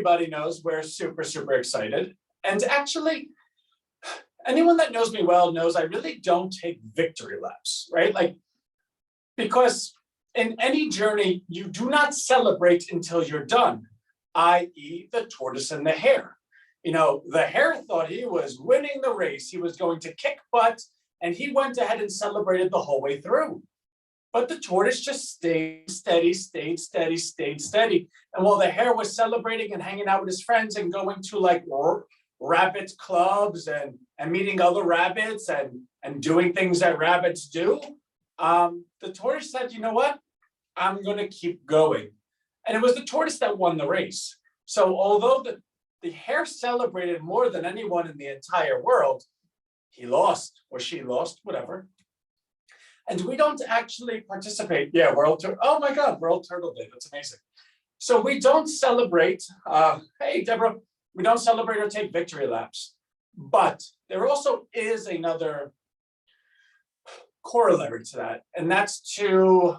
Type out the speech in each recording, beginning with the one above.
everybody knows we're super, super excited. And actually, anyone that knows me well knows I really don't take victory laps, right? Like, because in any journey, you do not celebrate until you're done, i.e. the tortoise and the hare. You know, the hare thought he was winning the race. He was going to kick butt, and he went ahead and celebrated the whole way through. But the tortoise just stayed steady, stayed steady, stayed steady. And while the hare was celebrating and hanging out with his friends and going to like rabbit clubs and meeting other rabbits and doing things that rabbits do, the tortoise said, you know what? I'm going to keep going. And it was the tortoise that won the race. So although the hare celebrated more than anyone in the entire world, he lost, or she lost, whatever. And we don't actually participate. Yeah, oh my God, World Turtle Day. That's amazing. So we don't celebrate. Hey, Deborah, we don't celebrate or take victory laps. But there also is another corollary to that, and that's to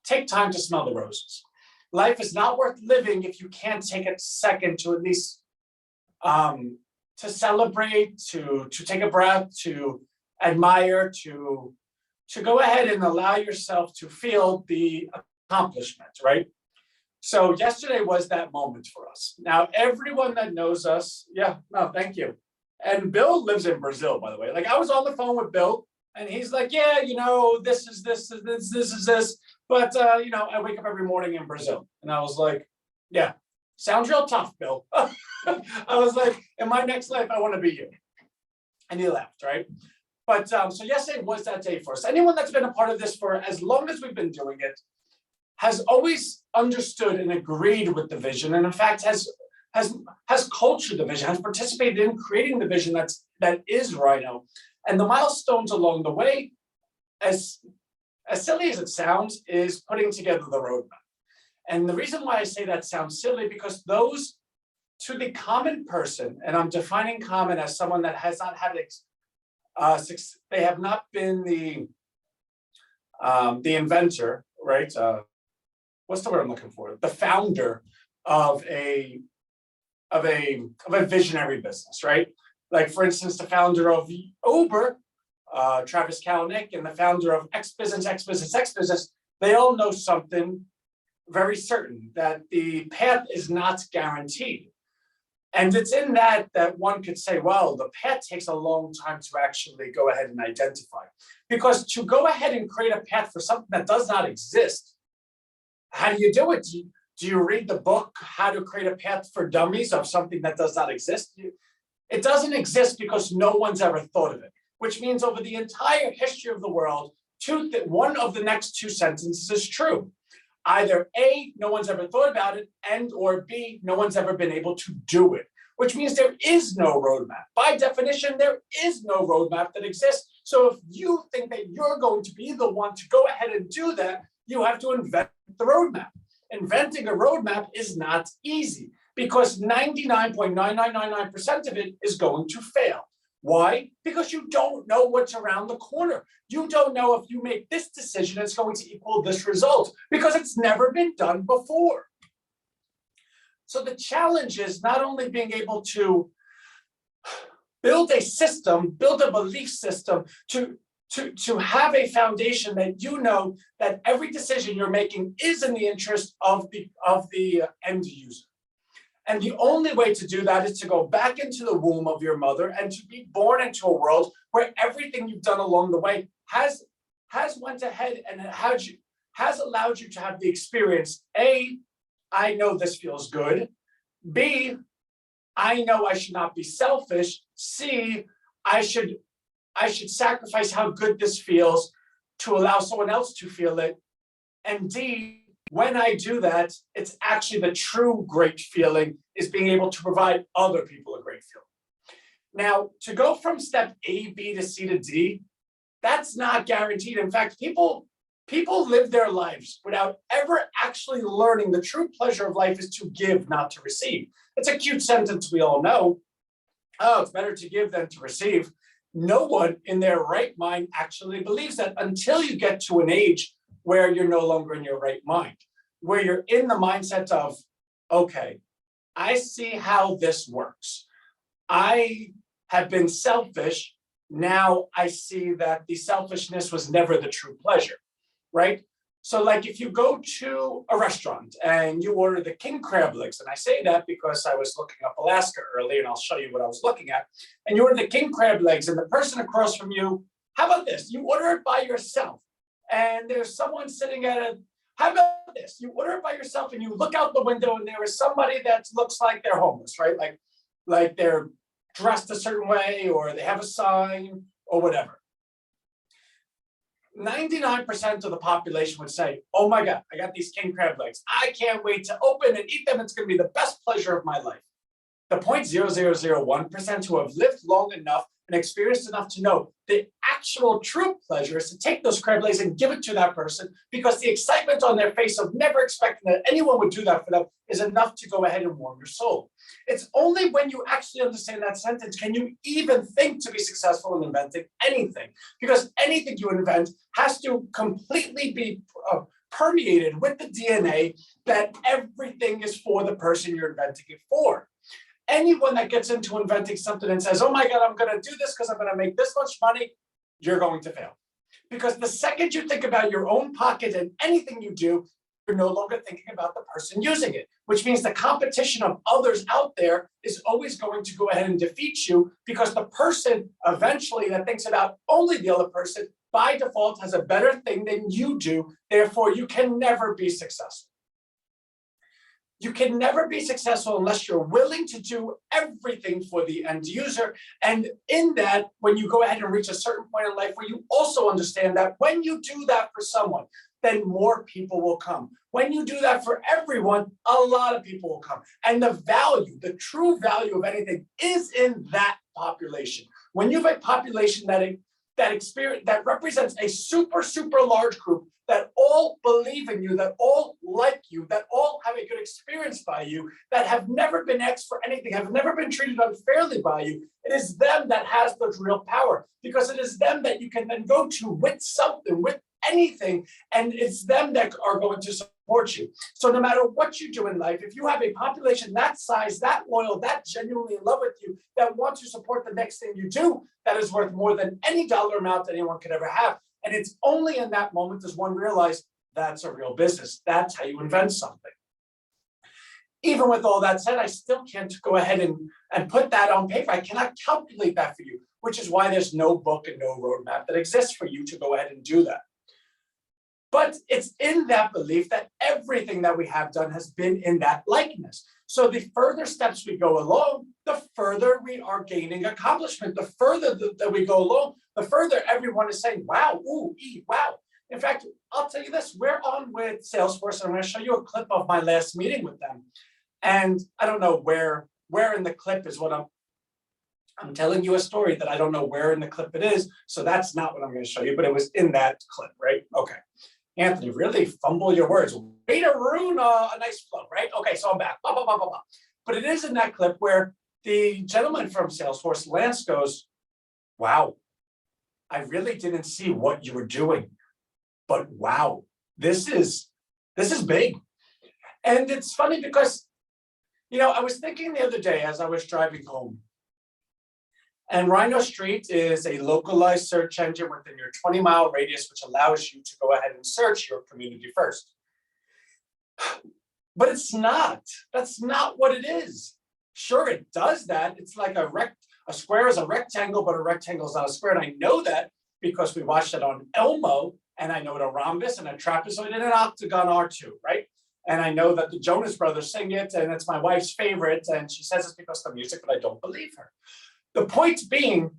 take time to smell the roses. Life is not worth living if you can't take a second to at least to celebrate, to take a breath, to admire, to go ahead and allow yourself to feel the accomplishment, right? So yesterday was that moment for us. Now, everyone that knows us, yeah, no, thank you. And Bill lives in Brazil, by the way. Like, I was on the phone with Bill, and he's like, yeah, you know, this is this, but, you know, I wake up every morning in Brazil. And I was like, yeah, sounds real tough, Bill. I was like, in my next life, I want to be you. And he laughed, right? But so yesterday was that day for us. Anyone that's been a part of this for as long as we've been doing it has always understood and agreed with the vision, and in fact has cultured the vision, has participated in creating the vision that is Rhino. And the milestones along the way, as silly as it sounds, is putting together the roadmap. And the reason why I say that sounds silly, because those, to the common person, and I'm defining common as someone that has not had they have not been the inventor, right? What's the word I'm looking for? The founder of a visionary business, right? Like, for instance, the founder of Uber, Travis Kalanick, and the founder of X Business, they all know something very certain, that the path is not guaranteed. And it's in that one could say, well, the path takes a long time to actually go ahead and identify. Because to go ahead and create a path for something that does not exist, how do you do it? Do you read the book, How to Create a Path for Dummies, of something that does not exist? It doesn't exist because no one's ever thought of it, which means over the entire history of the world, one of the next two sentences is true. Either A, no one's ever thought about it, and or B, no one's ever been able to do it, which means there is no roadmap. By definition, there is no roadmap that exists. So if you think that you're going to be the one to go ahead and do that, you have to invent the roadmap. Inventing a roadmap is not easy, because 99.9999% of it is going to fail. Why? Because you don't know what's around the corner. You don't know if you make this decision, it's going to equal this result, because it's never been done before. So the challenge is not only being able to build a system, build a belief system, to have a foundation that you know that every decision you're making is in the interest of the end user. And the only way to do that is to go back into the womb of your mother and to be born into a world where everything you've done along the way has went ahead and has allowed you to have the experience. A, I know this feels good. B, I know I should not be selfish. C, I should sacrifice how good this feels to allow someone else to feel it. And D, when I do that, it's actually the true great feeling, is being able to provide other people a great feeling. Now, to go from step A, B to C to D, that's not guaranteed. In fact, people live their lives without ever actually learning the true pleasure of life is to give, not to receive. It's a cute sentence we all know. Oh, it's better to give than to receive. No one in their right mind actually believes that until you get to an age where you're no longer in your right mind, where you're in the mindset of, okay, I see how this works. I have been selfish. Now I see that the selfishness was never the true pleasure, right? So like if you go to a restaurant and you order the king crab legs, and I say that because I was looking up Alaska earlier, and I'll show you what I was looking at, and you order the king crab legs, and the person across from you, how about this? You order it by yourself, and there's someone sitting at a, how about this? You order it by yourself and you look out the window and there is somebody that looks like they're homeless, right? Like they're dressed a certain way, or they have a sign or whatever. 99% of the population would say, oh my God, I got these king crab legs. I can't wait to open and eat them. It's going to be the best pleasure of my life. The 0.0001% who have lived long enough and experienced enough to know the actual true pleasure is to take those crab legs and give it to that person, because the excitement on their face of never expecting that anyone would do that for them is enough to go ahead and warm your soul. It's only when you actually understand that sentence can you even think to be successful in inventing anything, because anything you invent has to completely be permeated with the DNA that everything is for the person you're inventing it for. Anyone that gets into inventing something and says, oh my God, I'm going to do this because I'm going to make this much money, you're going to fail. Because the second you think about your own pocket and anything you do, you're no longer thinking about the person using it, which means the competition of others out there is always going to go ahead and defeat you, because the person eventually that thinks about only the other person by default has a better thing than you do. Therefore, you can never be successful. You can never be successful unless you're willing to do everything for the end user. And in that, when you go ahead and reach a certain point in life where you also understand that when you do that for someone, then more people will come. When you do that for everyone, a lot of people will come. And the value, the true value of anything is in that population. When you have a population that represents a super, super large group that all believe in you, that all like you, that all have a good experience by you, that have never been asked for anything, have never been treated unfairly by you, it is them that has the real power, because it is them that you can then go to with something, with anything, and it's them that are going to support you. So no matter what you do in life, if you have a population that size, that loyal, that genuinely in love with you, that wants to support the next thing you do, that is worth more than any dollar amount that anyone could ever have. And it's only in that moment does one realize that's a real business. That's how you invent something. Even with all that said, I still can't go ahead and put that on paper. I cannot calculate that for you, which is why there's no book and no roadmap that exists for you to go ahead and do that. But it's in that belief that everything that we have done has been in that likeness. So the further steps we go along, the further we are gaining accomplishment. The further that we go along, the further everyone is saying, wow, ooh, wow. In fact, I'll tell you this, we're on with Salesforce, and I'm going to show you a clip of my last meeting with them. And I don't know where in the clip is what I'm telling you a story that I don't know where in the clip it is. So that's not what I'm going to show you, but it was in that clip, right? Okay. Anthony, really fumble your words. Way to ruin a nice flow, right? Okay, so I'm back. Blah, blah, blah, blah, blah. But it is in that clip where the gentleman from Salesforce, Lance, goes, wow, I really didn't see what you were doing. But wow, this is big. And it's funny because, you know, I was thinking the other day as I was driving home, and Rhino Street is a localized search engine within your 20-mile radius, which allows you to go ahead and search your community first. But it's not. That's not what it is. Sure, it does that. It's like a square is a rectangle, but a rectangle is not a square. And I know that because we watched it on Elmo, and I know what a rhombus and a trapezoid and an octagon are too, right? And I know that the Jonas Brothers sing it, and it's my wife's favorite, and she says it's because of the music, but I don't believe her. The point being,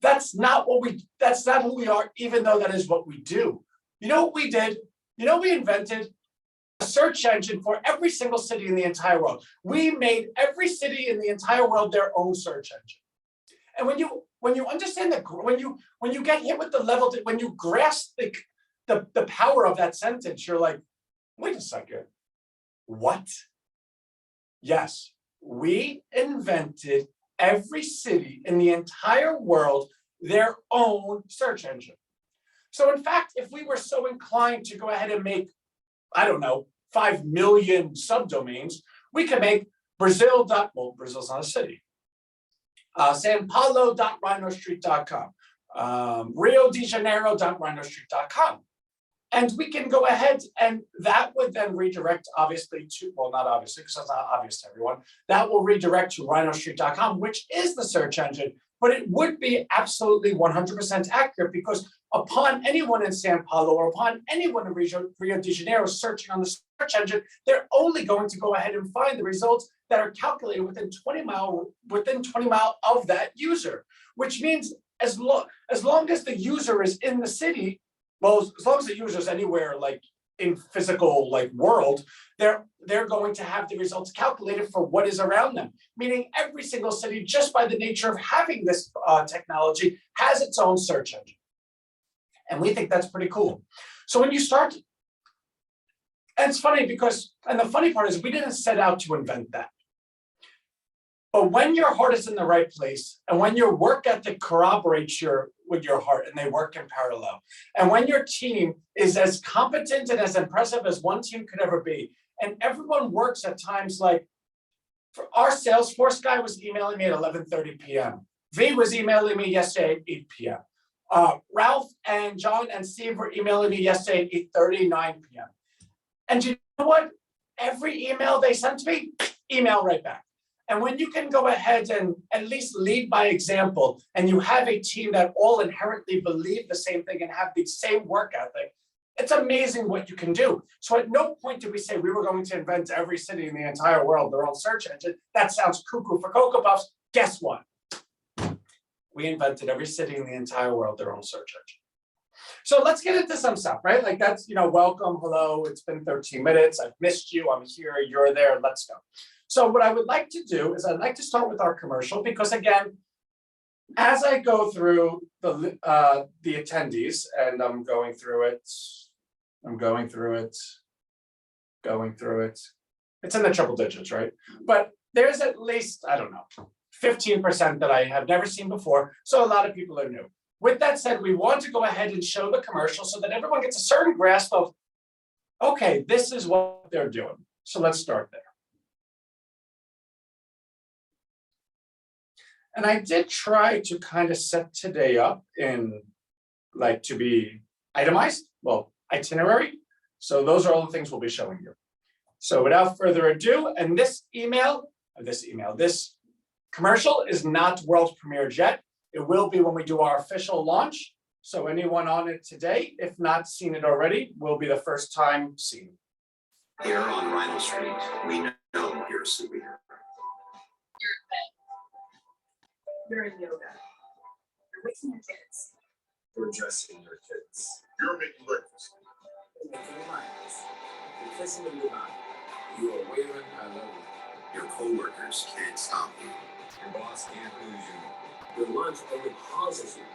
that's not who we are, even though that is what we do. You know what we did? You know, we invented a search engine for every single city in the entire world. We made every city in the entire world their own search engine. And when you understand that, when you get hit with the level, when you grasp the power of that sentence, you're like, wait a second, what? Yes, we invented every city in the entire world their own search engine. So in fact, if we were so inclined to go ahead and make, I don't know, 5 million subdomains, we could make Well, Brazil's not a city. San Paulo.RhinoStreet.com. Rio de Janeiro.RhinoStreet.com. And we can go ahead and that would then redirect obviously to, well, not obviously, because it's not obvious to everyone, that will redirect to RhinoStreet.com, which is the search engine, but it would be absolutely 100% accurate because upon anyone in Sao Paulo or upon anyone in Rio de Janeiro searching on the search engine, they're only going to go ahead and find the results that are calculated within 20 mile of that user, which means as long as the user is in the city, well, as long as the user is anywhere like in physical like world, they're going to have the results calculated for what is around them. Meaning every single city, just by the nature of having this technology, has its own search engine. And we think that's pretty cool. So when you start, and it's funny because, and the funny part is we didn't set out to invent that. But when your heart is in the right place, and when your work ethic corroborates with your heart and they work in parallel, and when your team is as competent and as impressive as one team could ever be, and everyone works at times like, for our Salesforce guy was emailing me at 11:30 p.m. V was emailing me yesterday at 8 p.m. Ralph and John and Steve were emailing me yesterday at 8:30, 9 p.m. And you know what? Every email they sent to me, email right back. And when you can go ahead and at least lead by example, and you have a team that all inherently believe the same thing and have the same work ethic, it's amazing what you can do. So at no point did we say we were going to invent every city in the entire world their own search engine. That sounds cuckoo for Cocoa Puffs. Guess what? We invented every city in the entire world their own search engine. So let's get into some stuff, right? Like that's, welcome, hello, it's been 13 minutes. I've missed you, I'm here, you're there, let's go. So what I would like to do is I'd like to start with our commercial because again, as I go through the attendees and I'm going through it, it's in the triple digits, right? But there's at least, I don't know, 15% that I have never seen before. So a lot of people are new. With that said, we want to go ahead and show the commercial so that everyone gets a certain grasp of, okay, this is what they're doing. So let's start there. And I did try to kind of set today up in like to be itemized, well, itinerary. So those are all the things we'll be showing you. So without further ado, and this commercial is not world premiere yet. It will be when we do our official launch. So anyone on it today, if not seen it already, will be the first time seeing. Here on Rhino Street, we know you're a superhero. You're in yoga. You're raising your kids. You're dressing your kids. You're making breakfast. You're making lines. You're kissing the blue line. You are waving, I love you. Your co-workers can't stop you. Your boss can't lose you. Your lunch only pauses you.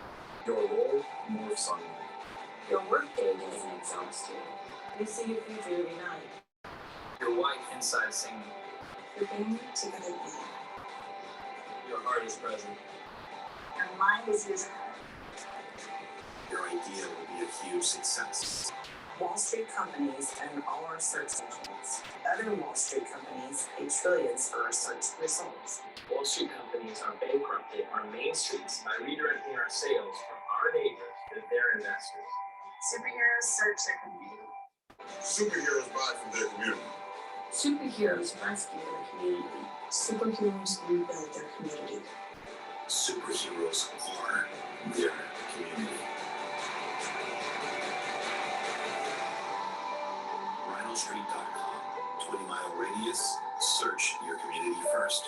Your role morphs on you. Your workday doesn't exhaust you. You see your future every night. Your wife inside singing. Your family together. Your heart is present. Your mind is years ahead. Your idea will be a huge success. Wall Street companies and all our search engines. Other Wall Street companies pay trillions for our search results. Wall Street companies are bankrupted on main streets by redirecting our sales from our neighbors to their investors. Superheroes search their community. Superheroes buy from their community. Superheroes rescue their community. Superheroes rebuild their community. Superheroes are their community. RhinoStreet.com, 20-mile radius, search your community first.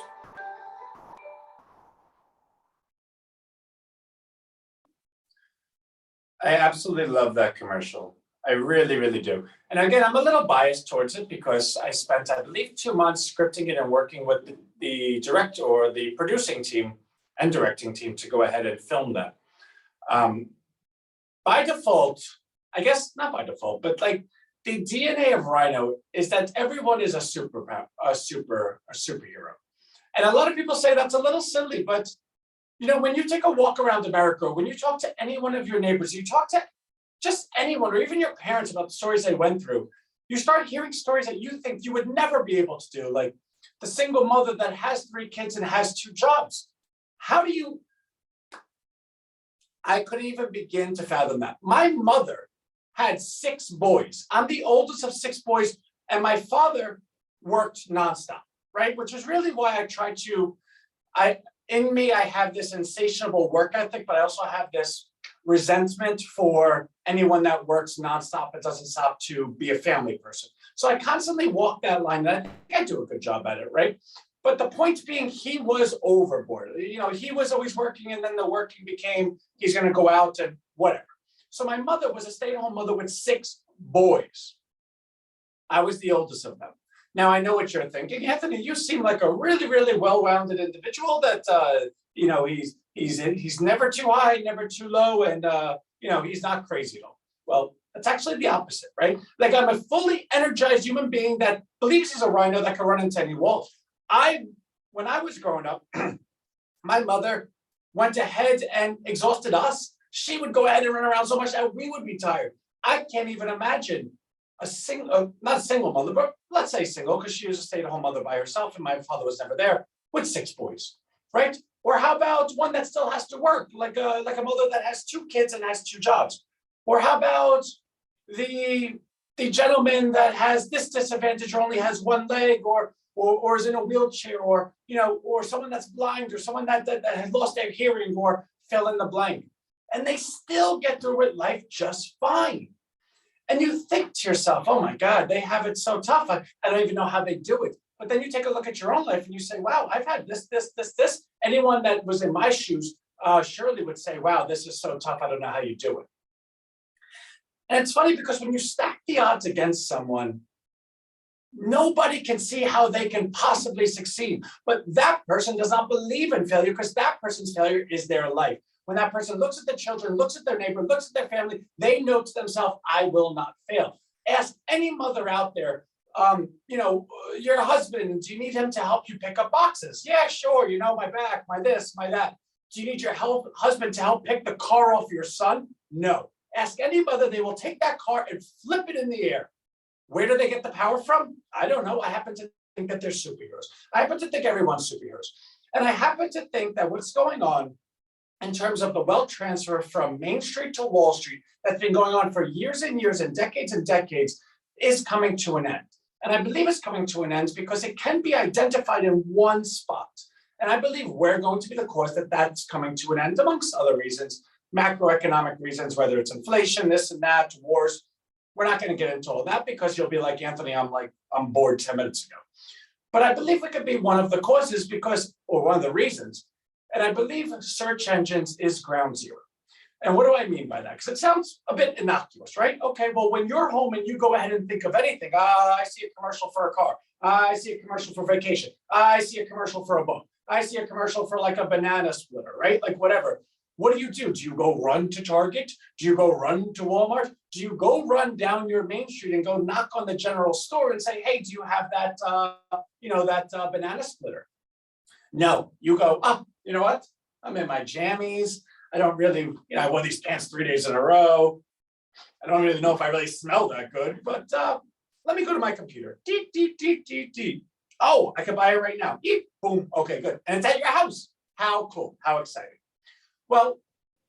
I absolutely love that commercial. I really, really do. And again, I'm a little biased towards it because I spent, I believe, 2 months scripting it and working with the director or the producing team and directing team to go ahead and film that. By default, I guess not by default, but like the DNA of Rhino is that everyone is a superhero. And a lot of people say that's a little silly, but when you take a walk around America, when you talk to any one of your neighbors, you talk to just anyone or even your parents about the stories they went through, you start hearing stories that you think you would never be able to do. Like the single mother that has 3 kids and has 2 jobs. How do you, I couldn't even begin to fathom that. My mother had 6 boys. I'm the oldest of 6 boys, and my father worked nonstop, right? Which is really why I try to, in me, I have this insatiable work ethic, but I also have this resentment for anyone that works nonstop and doesn't stop to be a family person. So I constantly walk that line, and I think I do a good job at it, right? But the point being, he was overboard. You know, he was always working, and then the working became, he's gonna go out and whatever. So my mother was a stay-at-home mother with 6 boys. I was the oldest of them. Now, I know what you're thinking, Anthony, you seem like a really, really well-rounded individual that, you know, he's never too high, never too low, and, you know, he's not crazy at all. Well, that's actually the opposite, right? Like, I'm a fully energized human being that believes he's a rhino that can run into any wall. When I was growing up, my mother went ahead and exhausted us. She would go ahead and run around so much that we would be tired. I can't even imagine a single, not a single mother, but let's say single, because she was a stay-at-home mother by herself and my father was never there, with 6 boys, right? Or how about one that still has to work, like a mother that has 2 kids and has 2 jobs? Or how about the gentleman that has this disadvantage or only has 1 leg, or is in a wheelchair, or, you know, or someone that's blind, or someone that has lost their hearing, or fill in the blank. And they still get through with life just fine. And you think to yourself, oh my God, they have it so tough. I don't even know how they do it. But then you take a look at your own life and you say, wow, I've had this. Anyone that was in my shoes surely would say, wow, this is so tough. I don't know how you do it. And it's funny because when you stack the odds against someone, nobody can see how they can possibly succeed. But that person does not believe in failure because that person's failure is their life. When that person looks at the children, looks at their neighbor, looks at their family, they know to themselves, I will not fail. Ask any mother out there, you know, your husband, do you need him to help you pick up boxes? Yeah, sure, you know, my back, my this, my that. Do you need your husband to help pick the car off your son? No. Ask any mother, they will take that car and flip it in the air. Where do they get the power from? I don't know. I happen to think that they're superheroes. I happen to think everyone's superheroes. And I happen to think that what's going on in terms of the wealth transfer from Main Street to Wall Street that's been going on for years and years and decades is coming to an end. And I believe it's coming to an end because it can be identified in one spot. And I believe we're going to be the cause that that's coming to an end, amongst other reasons, macroeconomic reasons, whether it's inflation, this and that, wars. We're not going to get into all that because you'll be like, Anthony, I'm bored 10 minutes ago. But I believe it could be one of the causes because, or one of the reasons. And I believe search engines is ground zero. And what do I mean by that? Because it sounds a bit innocuous, right? Okay, well, when you're home and you go ahead and think of anything, I see a commercial for a car. I see a commercial for vacation. I see a commercial for a book. I see a commercial for like a banana splitter, right? Like whatever. What do? Do you go run to Target? Do you go run to Walmart? Do you go run down your Main Street and go knock on the general store and say, hey, do you have that, that banana splitter? No, you go, you know what? I'm in my jammies. I don't really, I wore these pants 3 days in a row. I don't really know if I really smell that good, but let me go to my computer. Deet, deet, deet, deet, deet. Oh, I can buy it right now. Eep, boom. Okay, good. And it's at your house. How cool. How exciting. Well,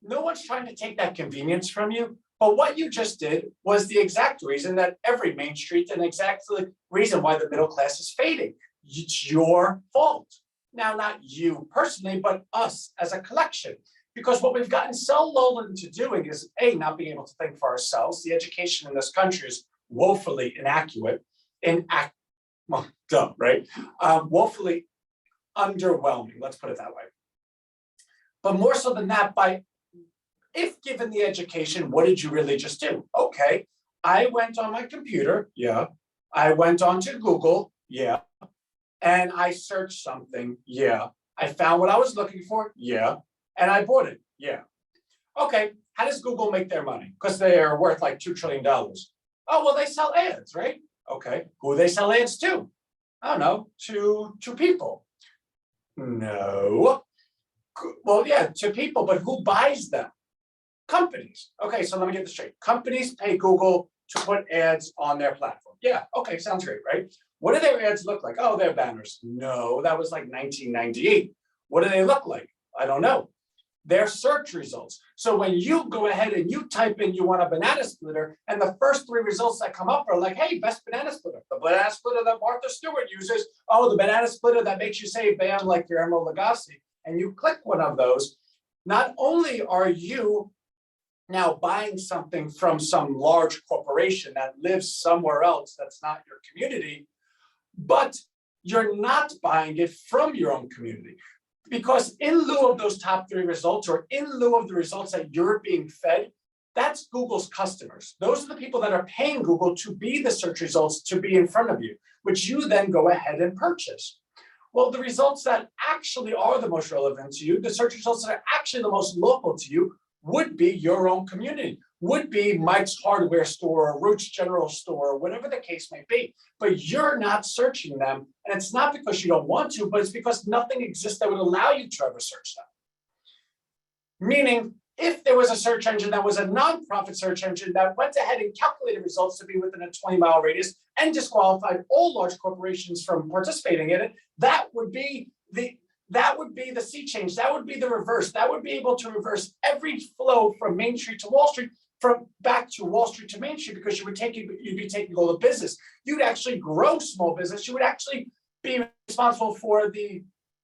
no one's trying to take that convenience from you, but what you just did was the exact reason that every Main Street and exactly the reason why the middle class is fading. It's your fault. Now, not you personally, but us as a collection. Because what we've gotten so lulled into doing is, A, not being able to think for ourselves. The education in this country is woefully inaccurate, right? Woefully underwhelming, let's put it that way. But more so than that, if given the education, what did you really just do? Okay, I went on my computer, yeah. I went on to Google, yeah. And I searched something, yeah. I found what I was looking for, yeah. And I bought it, yeah. Okay, how does Google make their money? Because they are worth like $2 trillion. Oh, well, they sell ads, right? Okay, who do they sell ads to? I don't know, to people. No. Well, yeah, to people, but who buys them? Companies. Okay, so let me get this straight. Companies pay Google to put ads on their platform. Yeah, okay, sounds great, right? What do their ads look like? Oh, they're banners. No, that was like 1998. What do they look like? I don't know. They're search results. So when you go ahead and you type in you want a banana splitter, and the first 3 results that come up are like, hey, best banana splitter. The banana splitter that Martha Stewart uses. Oh, the banana splitter that makes you say bam like your Emerald Lagasse. And you click one of those. Not only are you now buying something from some large corporation that lives somewhere else that's not your community, but you're not buying it from your own community. Because in lieu of those top 3 results, or in lieu of the results that you're being fed, that's Google's customers. Those are the people that are paying Google to be the search results, to be in front of you, which you then go ahead and purchase. Well, the results that actually are the most relevant to you, the search results that are actually the most local to you, would be your own community, would be Mike's hardware store, or Roots General Store, or whatever the case may be. But you're not searching them. And it's not because you don't want to, but it's because nothing exists that would allow you to ever search them. Meaning, if there was a search engine that was a nonprofit search engine that went ahead and calculated results to be within a 20-mile radius and disqualified all large corporations from participating in it, that would be the sea change. That would be the reverse. That would be able to reverse every flow from Main Street to Wall Street, from back to Wall Street to Main Street, because you'd be taking all the business. You'd actually grow small business. You would actually be responsible for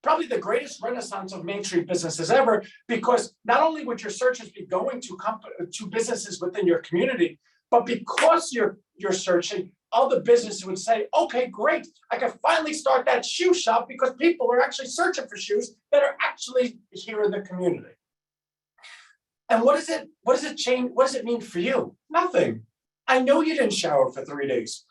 probably the greatest renaissance of Main Street businesses ever, because not only would your searches be going to businesses within your community, but because you're searching, other businesses would say, okay, great, I can finally start that shoe shop because people are actually searching for shoes that are actually here in the community. And what does it change? What does it mean for you? Nothing. I know you didn't shower for 3 days.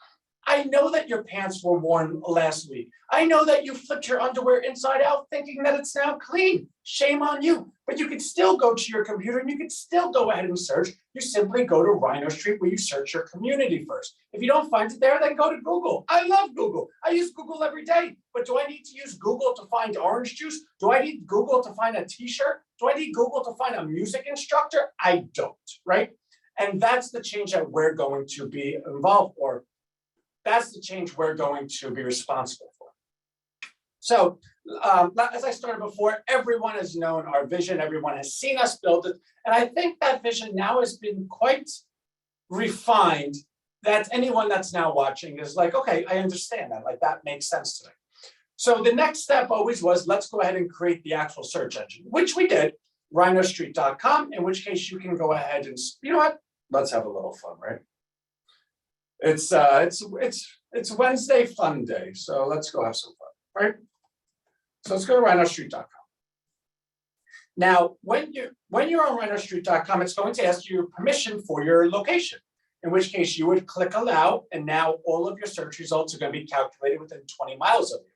I know that your pants were worn last week. I know that you flipped your underwear inside out thinking that it's now clean. Shame on you. But you can still go to your computer and you can still go ahead and search. You simply go to Rhino Street where you search your community first. If you don't find it there, then go to Google. I love Google. I use Google every day. But do I need to use Google to find orange juice? Do I need Google to find a t-shirt? Do I need Google to find a music instructor? I don't, right? And that's the change that we're going to be involved, or that's the change we're going to be responsible for. So as I started before, everyone has known our vision, everyone has seen us build it. And I think that vision now has been quite refined, that anyone that's now watching is like, okay, I understand that, like that makes sense to me. So the next step always was, let's go ahead and create the actual search engine, which we did, RHINOstreet.com, in which case you can go ahead and, you know what, let's have a little fun, right? It's Wednesday fun day, so let's go have some fun, right? So let's go to RHINOstreet.com. Now, when you're on RHINOstreet.com, it's going to ask you permission for your location, in which case you would click allow, and now all of your search results are going to be calculated within 20 miles of you.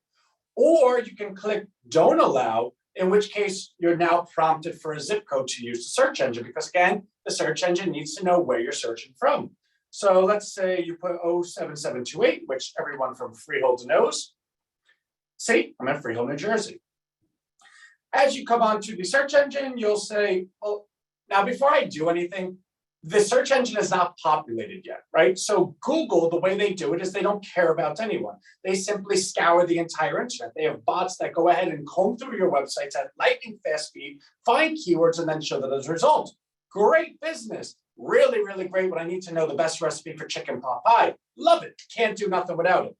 Or you can click don't allow, in which case you're now prompted for a zip code to use the search engine, because again, the search engine needs to know where you're searching from. So let's say you put 07728, which everyone from Freehold knows. See, I'm in Freehold, New Jersey. As you come onto the search engine, you'll say, well, now before I do anything, the search engine is not populated yet, right? So Google, the way they do it is they don't care about anyone. They simply scour the entire internet. They have bots that go ahead and comb through your websites at lightning fast speed, find keywords, and then show them as a result. Great business. Really, really great when I need to know the best recipe for chicken pot pie. Love it. Can't do nothing without it.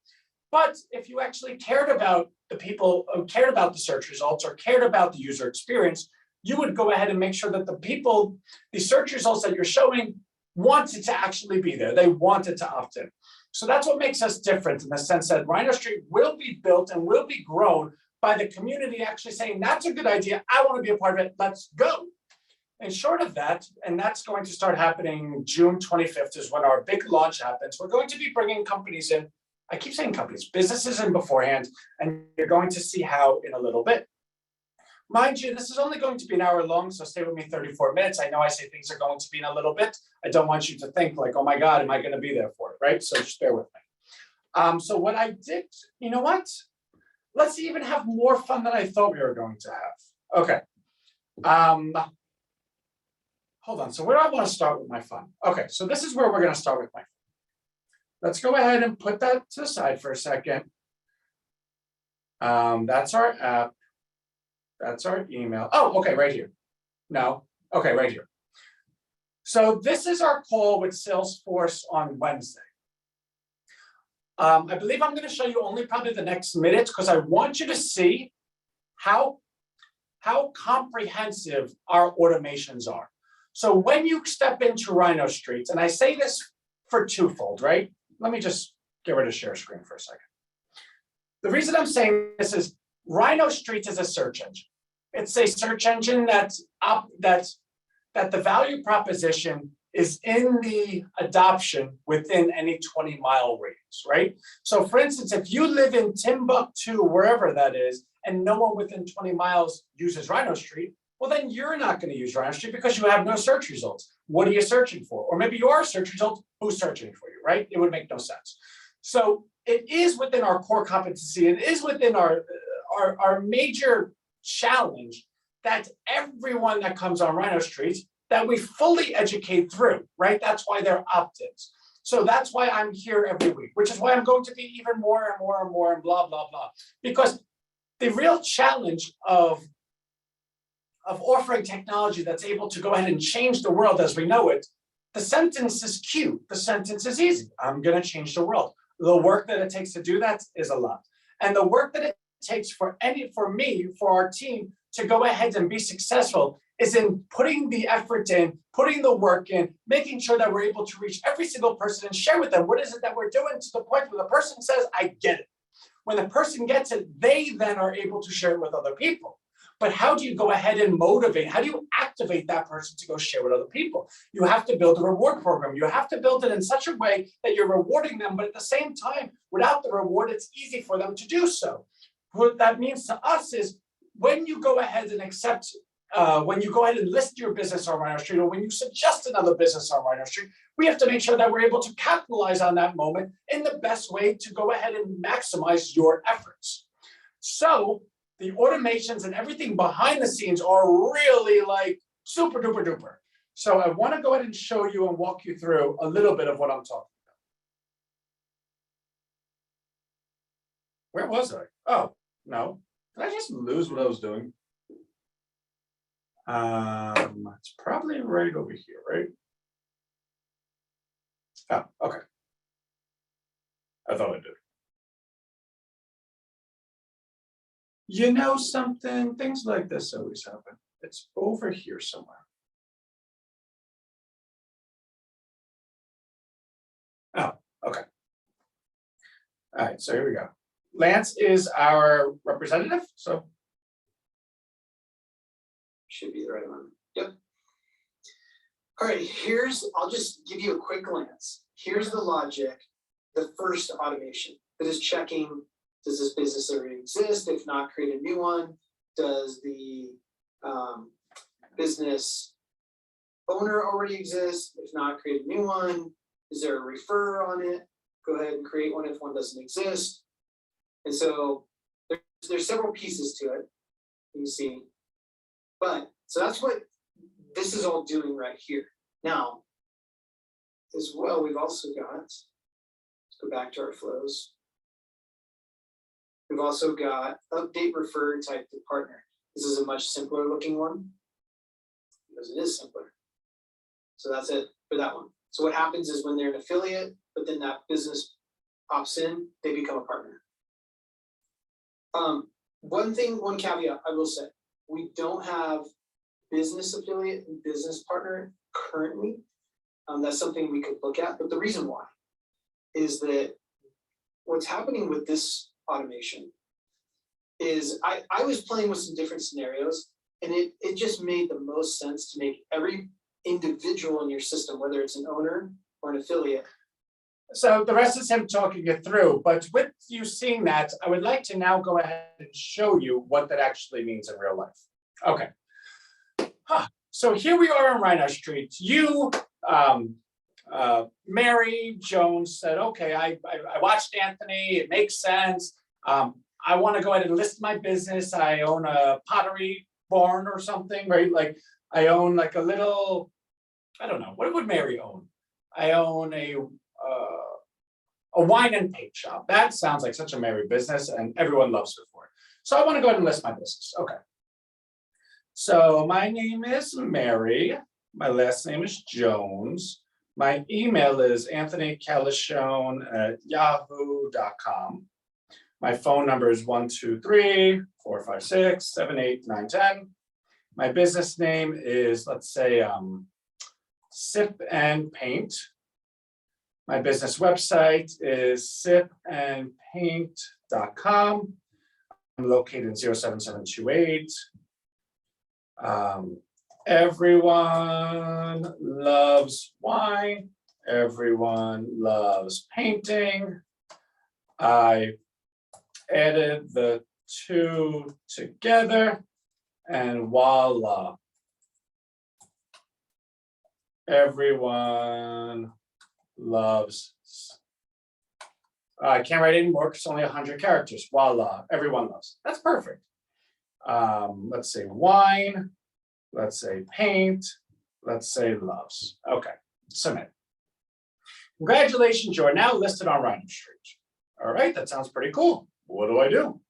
But if you actually cared about the people, or cared about the search results, or cared about the user experience, you would go ahead and make sure that the search results that you're showing wanted to actually be there. They wanted to opt in. So that's what makes us different, in the sense that Rhino Street will be built and will be grown by the community actually saying, that's a good idea. I want to be a part of it. Let's go. And short of that, and that's going to start happening June 25th is when our big launch happens. We're going to be bringing companies in. I keep saying companies, businesses in beforehand, and you're going to see how in a little bit. Mind you, this is only going to be an hour long, so stay with me 34 minutes. I know I say things are going to be in a little bit. I don't want you to think like, oh my God, am I going to be there for it, right? So just bear with me. So what I did, you know what? Let's even have more fun than I thought we were going to have. Okay. Hold on, so where do I want to start with my fun? Okay, so this is where we're going to start with my fun. let's go ahead and put that to the side for a second. That's our app. That's our email. Oh, okay, right here. No, okay, right here. So this is our call with Salesforce on Wednesday. I believe I'm going to show you only probably the next minute because I want you to see how comprehensive our automations are. So when you step into Rhino Street, and I say this for twofold, right? Let me just get rid of share screen for a second. The reason I'm saying this is Rhino Street is a search engine. It's a search engine that the value proposition is in the adoption within any 20-mile radius, right? So for instance, if you live in Timbuktu, wherever that is, and no one within 20 miles uses Rhino Street, well, then you're not going to use Rhino Street because you have no search results. What are you searching for? Or maybe you are a search result, who's searching for you, right? It would make no sense. So it is within our core competency, it is within our major challenge that everyone that comes on Rhino Street, that we fully educate through, right? That's why they're opt-ins. So that's why I'm here every week, which is why I'm going to be even more and more and more and blah, blah, blah. Because the real challenge of offering technology that's able to go ahead and change the world as we know it, the sentence is cute, the sentence is easy. I'm gonna change the world. The work that it takes to do that is a lot. And the work that it takes for me, for our team to go ahead and be successful is in putting the effort in, putting the work in, making sure that we're able to reach every single person and share with them what is it that we're doing to the point where the person says, I get it. When the person gets it, they then are able to share it with other people. But how do you go ahead and motivate? How do you activate that person to go share with other people? You have to build a reward program. You have to build it in such a way that you're rewarding them, but at the same time, without the reward, it's easy for them to do so. What that means to us is when you go ahead and when you go ahead and list your business on Rhino Street, or when you suggest another business on Rhino Street, we have to make sure that we're able to capitalize on that moment in the best way to go ahead and maximize your efforts. So the automations and everything behind the scenes are really like super duper duper. So I want to go ahead and show you and walk you through a little bit of what I'm talking about. Where was I? Oh, no. Did I just lose what I was doing? It's probably right over here, right? Oh, okay. I thought I did. You know something, things like this always happen. It's over here somewhere. Oh, okay. All right, so here we go. Lance is our representative, so. Should be the right one. Yep. All right, I'll just give you a quick glance. Here's the logic, the first automation that is checking, does this business already exist? If not, create a new one. Does the business owner already exist? If not, create a new one. Is there a referrer on it? Go ahead and create one if one doesn't exist. And so there's several pieces to it, you can see. But, so that's what this is all doing right here. Now, as well, we've also got, let's go back to our flows. We've also got update refer type to partner. This is a much simpler looking one because it is simpler. So that's it for that one. So what happens is when they're an affiliate, but then that business opts in, they become a partner. One caveat I will say, we don't have business affiliate and business partner currently. That's something we could look at, but the reason why is that what's happening with this automation is I was playing with some different scenarios, and it just made the most sense to make every individual in your system, whether it's an owner or an affiliate. So the rest is him talking it through, but with you seeing that, I would like to now go ahead and show you what that actually means in real life. Okay. So here we are on Rhino Street. You, Mary Jones said, okay, I watched Anthony, it makes sense. I want to go ahead and list my business. I own a pottery barn or something, right? Like I own like a little, I don't know, what would Mary own? I own A wine and paint shop. That sounds like such a Mary business and everyone loves her for it. So I want to go ahead and list my business. Okay. So my name is Mary. My last name is Jones. My email is anthonycalishone@yahoo.com. My phone number is 123-456-78910. My business name is, let's say, Sip and Paint. My business website is sipandpaint.com. I'm located in 07728. Everyone loves wine. Everyone loves painting. I added the two together and voila. Everyone loves. I can't write anymore because it's only 100 characters. Voila, everyone loves. That's perfect. Let's say wine. Let's say paint. Let's say loves. Okay, submit. Congratulations, you're now listed on Rhino Street. All right, that sounds pretty cool. What do I do?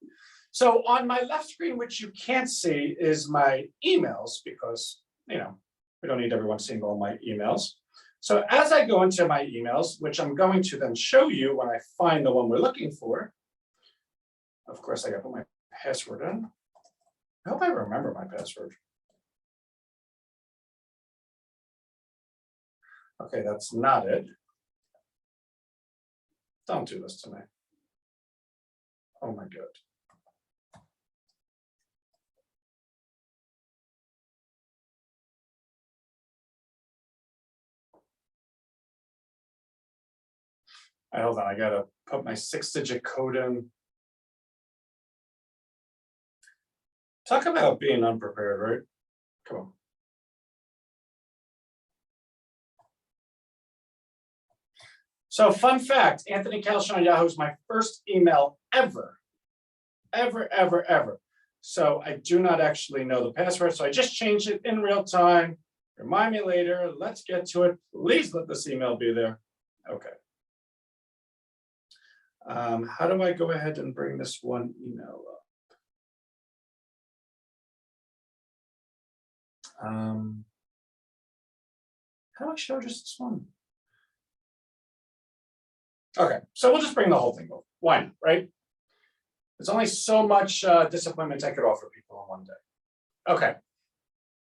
So on my left screen, which you can't see, is my emails because, we don't need everyone seeing all my emails. So as I go into my emails, which I'm going to then show you when I find the one we're looking for, of course, I got to put my password in. I hope I remember my password. Okay, that's not it. Don't do this to me. Oh my God. Hold on, I gotta put my 6-digit code in. Talk about being unprepared, right? Come on. So fun fact, Anthony Calishone Yahoo is my first email ever. So I do not actually know the password. So I just changed it in real time. Remind me later. Let's get to it. Please let this email be there. Okay. How do I go ahead and bring this one email up? How do I show just this one? Okay, so we'll just bring the whole thing over. Why not, right? There's only so much disappointment I could offer people in one day. Okay.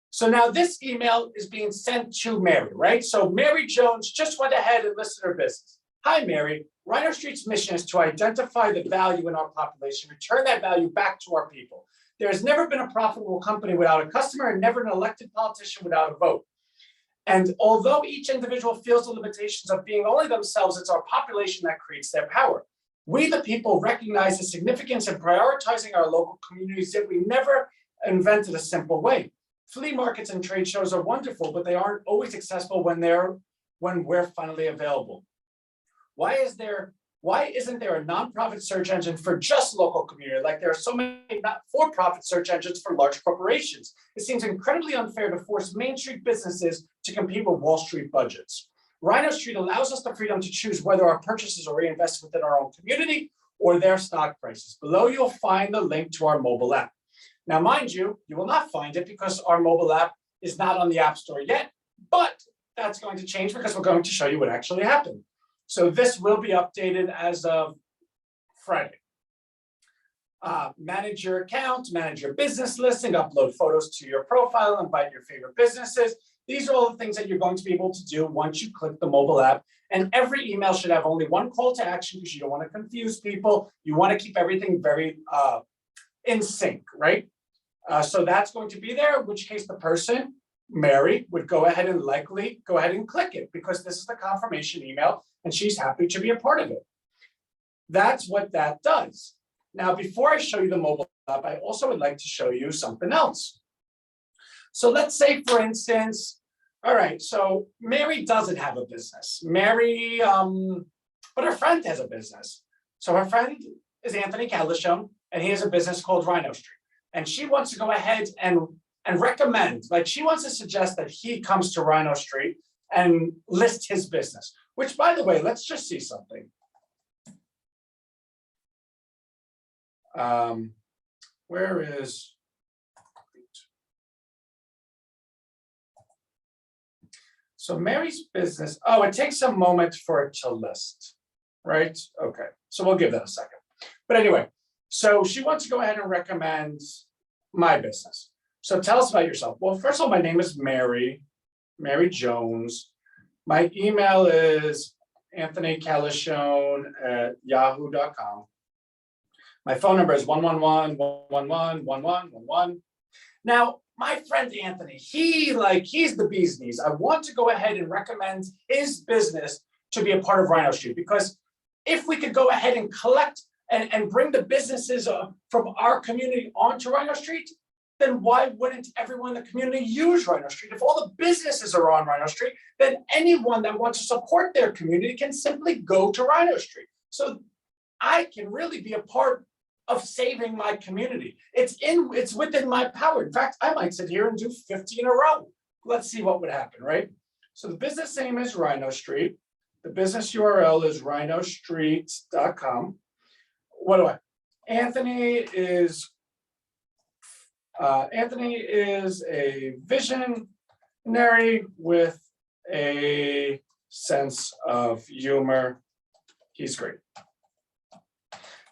So now this email is being sent to Mary, right? So Mary Jones just went ahead and listed her business. Hi, Mary. Rhino Street's mission is to identify the value in our population, return that value back to our people. There has never been a profitable company without a customer and never an elected politician without a vote. And although each individual feels the limitations of being only themselves, it's our population that creates their power. We, the people, recognize the significance in prioritizing our local communities, yet we never invented a simple way. Flea markets and trade shows are wonderful, but they aren't always accessible when we're finally available. Why isn't there a nonprofit search engine for just local community? Like there are so many not-for-profit search engines for large corporations. It seems incredibly unfair to force Main Street businesses to compete with Wall Street budgets. Rhino Street allows us the freedom to choose whether our purchases are reinvested within our own community or their stock prices. Below, you'll find the link to our mobile app. Now, mind you, you will not find it because our mobile app is not on the App Store yet, but that's going to change because we're going to show you what actually happened. So this will be updated as of Friday. Manage your account, manage your business listing, upload photos to your profile, invite your favorite businesses. These are all the things that you're going to be able to do once you click the mobile app. And every email should have only one call to action because you don't want to confuse people. You want to keep everything very in sync, right? So that's going to be there, in which case the person, Mary, would go ahead and likely go ahead and click it because this is the confirmation email and she's happy to be a part of it. That's what that does. Now, before I show you the mobile app, I also would like to show you something else. So let's say, for instance, all right, so Mary doesn't have a business. Mary, but her friend has a business. So her friend is Anthony Calishone, and he has a business called Rhino Street. And she wants to go ahead and recommend, like she wants to suggest that he comes to Rhino Street and list his business, which, by the way, let's just see something. Where is? So Mary's business, oh, it takes a moment for it to list, right? Okay, so we'll give that a second. But anyway, so she wants to go ahead and recommend my business. So tell us about yourself. Well, first of all, my name is Mary Jones. My email is anthonycalishone@yahoo.com. My phone number is 111-111-1111. Now, my friend Anthony, he's the bee's knees. I want to go ahead and recommend his business to be a part of Rhino Street, because if we could go ahead and collect and bring the businesses from our community onto Rhino Street, then why wouldn't everyone in the community use Rhino Street? If all the businesses are on Rhino Street, then anyone that wants to support their community can simply go to Rhino Street. So I can really be a part of saving my community. It's within my power. In fact, I might sit here and do 50 in a row. Let's see what would happen, right? So the business name is Rhino Street. The business URL is RHINOstreet.com. What do I? Anthony is a visionary with a sense of humor. He's great.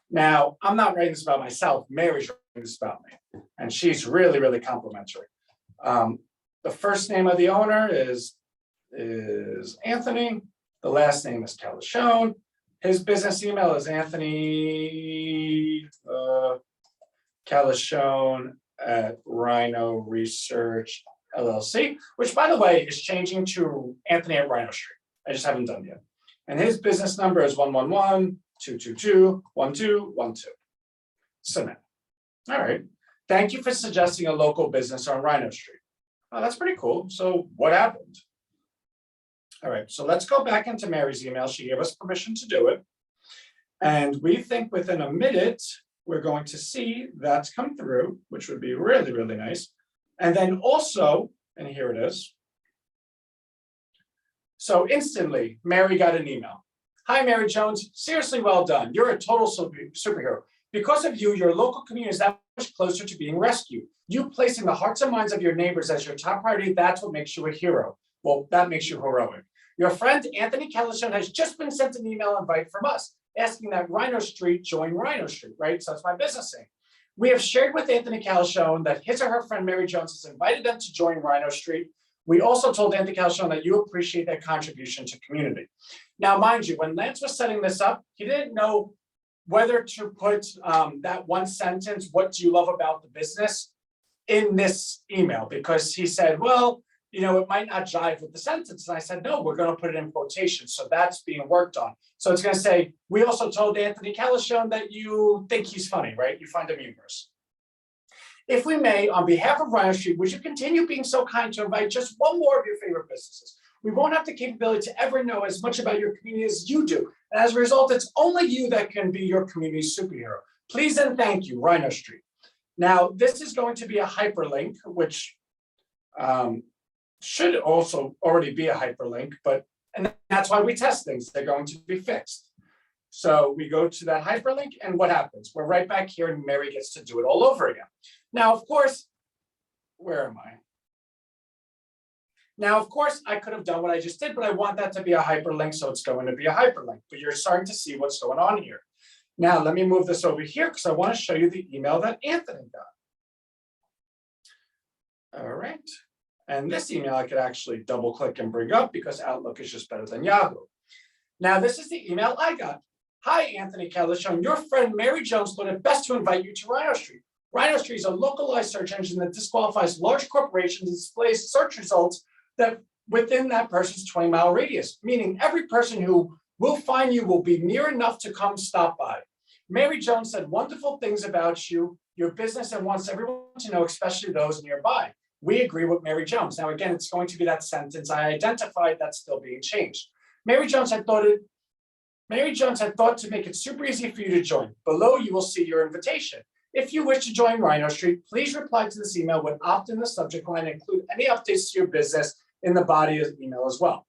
Now, I'm not writing this about myself. Mary's writing this about me, and she's really, really complimentary. The first name of the owner is Anthony. The last name is Calishone. His business email is Anthony Calishone@Rhino Research LLC, which, by the way, is changing to Anthony at Rhino Street. I just haven't done yet. And his business number is 111-222-1212. Cement. All right. Thank you for suggesting a local business on Rhino Street. Oh, that's pretty cool. So what happened? All right, so let's go back into Mary's email. She gave us permission to do it. And we think within a minute, we're going to see that's come through, which would be really, really nice. And then also, and here it is. So instantly, Mary got an email. Hi, Mary Jones. Seriously, well done. You're a total superhero. Because of you, your local community is that much closer to being rescued. You placing the hearts and minds of your neighbors as your top priority, that's what makes you a hero. Well, that makes you heroic. Your friend, Anthony Calishone, has just been sent an email invite from us, asking that Rhino Street join Rhino Street, right? So that's my business name. We have shared with Anthony Calishone that his or her friend, Mary Jones, has invited them to join Rhino Street. We also told Anthony Calishone that you appreciate their contribution to community. Now, mind you, when Lance was setting this up, he didn't know whether to put that one sentence, what do you love about the business, in this email, because he said, well, you know, it might not jive with the sentence. And I said, no, we're going to put it in quotations. So that's being worked on. So it's going to say, we also told Anthony Calishone that you think he's funny, right? You find him humorous. If we may, on behalf of Rhino Street, would you continue being so kind to invite just one more of your favorite businesses? We won't have the capability to ever know as much about your community as you do. And as a result, it's only you that can be your community superhero. Please and thank you, Rhino Street. Now, this is going to be a hyperlink, which should also already be a hyperlink, and that's why we test things. They're going to be fixed. So we go to that hyperlink, and what happens? We're right back here, and Mary gets to do it all over again. Now, of course, where am I? Now, of course, I could have done what I just did, but I want that to be a hyperlink, so it's going to be a hyperlink. But you're starting to see what's going on here. Now, let me move this over here because I want to show you the email that Anthony got. All right. And this email I could actually double click and bring up because Outlook is just better than Yahoo. Now, this is the email I got. Hi, Anthony Calishone. Your friend Mary Jones thought it best to invite you to Rhino Street. Rhino Street is a localized search engine that disqualifies large corporations and displays search results that within that person's 20-mile radius, meaning every person who will find you will be near enough to come stop by. Mary Jones said wonderful things about you, your business, and wants everyone to know, especially those nearby. We agree with Mary Jones. Now, again, it's going to be that sentence I identified that's still being changed. Mary Jones had thought to make it super easy for you to join. Below, you will see your invitation. If you wish to join Rhino Street, please reply to this email with opt in the subject line and include any updates to your business in the body of the email as well.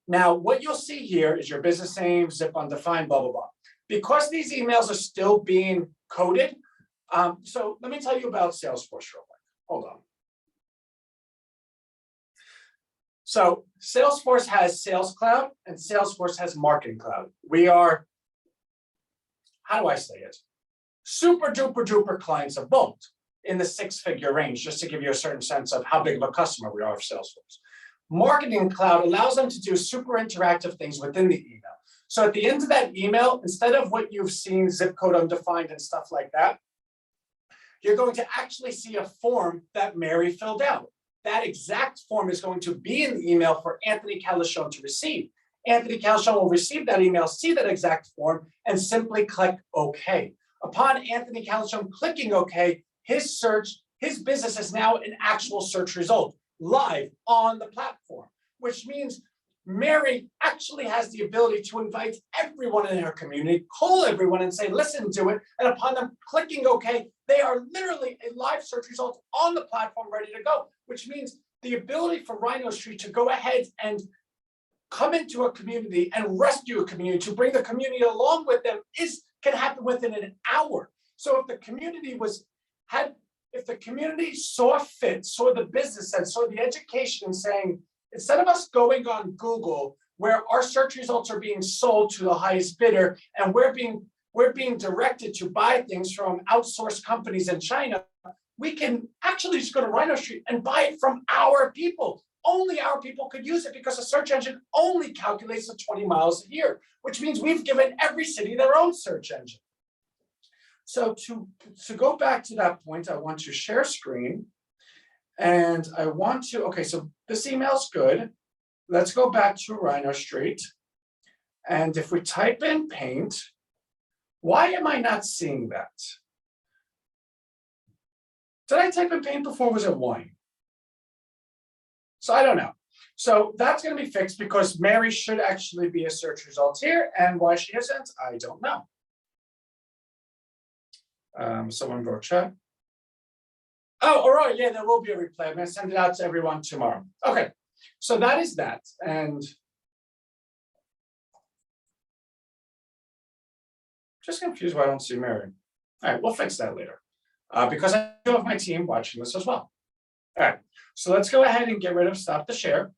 Now, what you'll see here is your business name, zip undefined, blah, blah, blah. Because these emails are still being coded. So let me tell you about Salesforce real quick. Hold on. So Salesforce has Sales Cloud and Salesforce has Marketing Cloud. We are, how do I say it? Super duper duper clients of both in the 6-figure range, just to give you a certain sense of how big of a customer we are of Salesforce. Marketing Cloud allows them to do super interactive things within the email. So at the end of that email, instead of what you've seen, zip code undefined and stuff like that, you're going to actually see a form that Mary filled out. That exact form is going to be in the email for Anthony Calichon to receive. Anthony Calichon will receive that email, see that exact form, and simply click OK. Upon Anthony Calichon clicking OK, his business is now an actual search result live on the platform, which means Mary actually has the ability to invite everyone in her community, call everyone and say, listen to it. And upon them clicking OK, they are literally a live search result on the platform ready to go, which means the ability for Rhino Street to go ahead and come into a community and rescue a community, to bring the community along with them can happen within an hour. So if the community if the community saw fit, saw the business and saw the education saying, instead of us going on Google, where our search results are being sold to the highest bidder, and we're being directed to buy things from outsourced companies in China, we can actually just go to Rhino Street and buy it from our people. Only our people could use it because the search engine only calculates the 20 miles a year, which means we've given every city their own search engine. So to go back to that point, I want to share screen. And I want to, okay, so this email's good. Let's go back to Rhino Street. And if we type in paint, why am I not seeing that? Did I type in paint before? Was it wine? So I don't know. So that's going to be fixed because Mary should actually be a search result here. And why she isn't, I don't know. Someone go check. Oh, all right. Yeah, there will be a replay. I'm going to send it out to everyone tomorrow. Okay, so that is that. And just confused why I don't see Mary. All right, we'll fix that later because I do have my team watching this as well. All right, so let's go ahead and get rid of stop the share.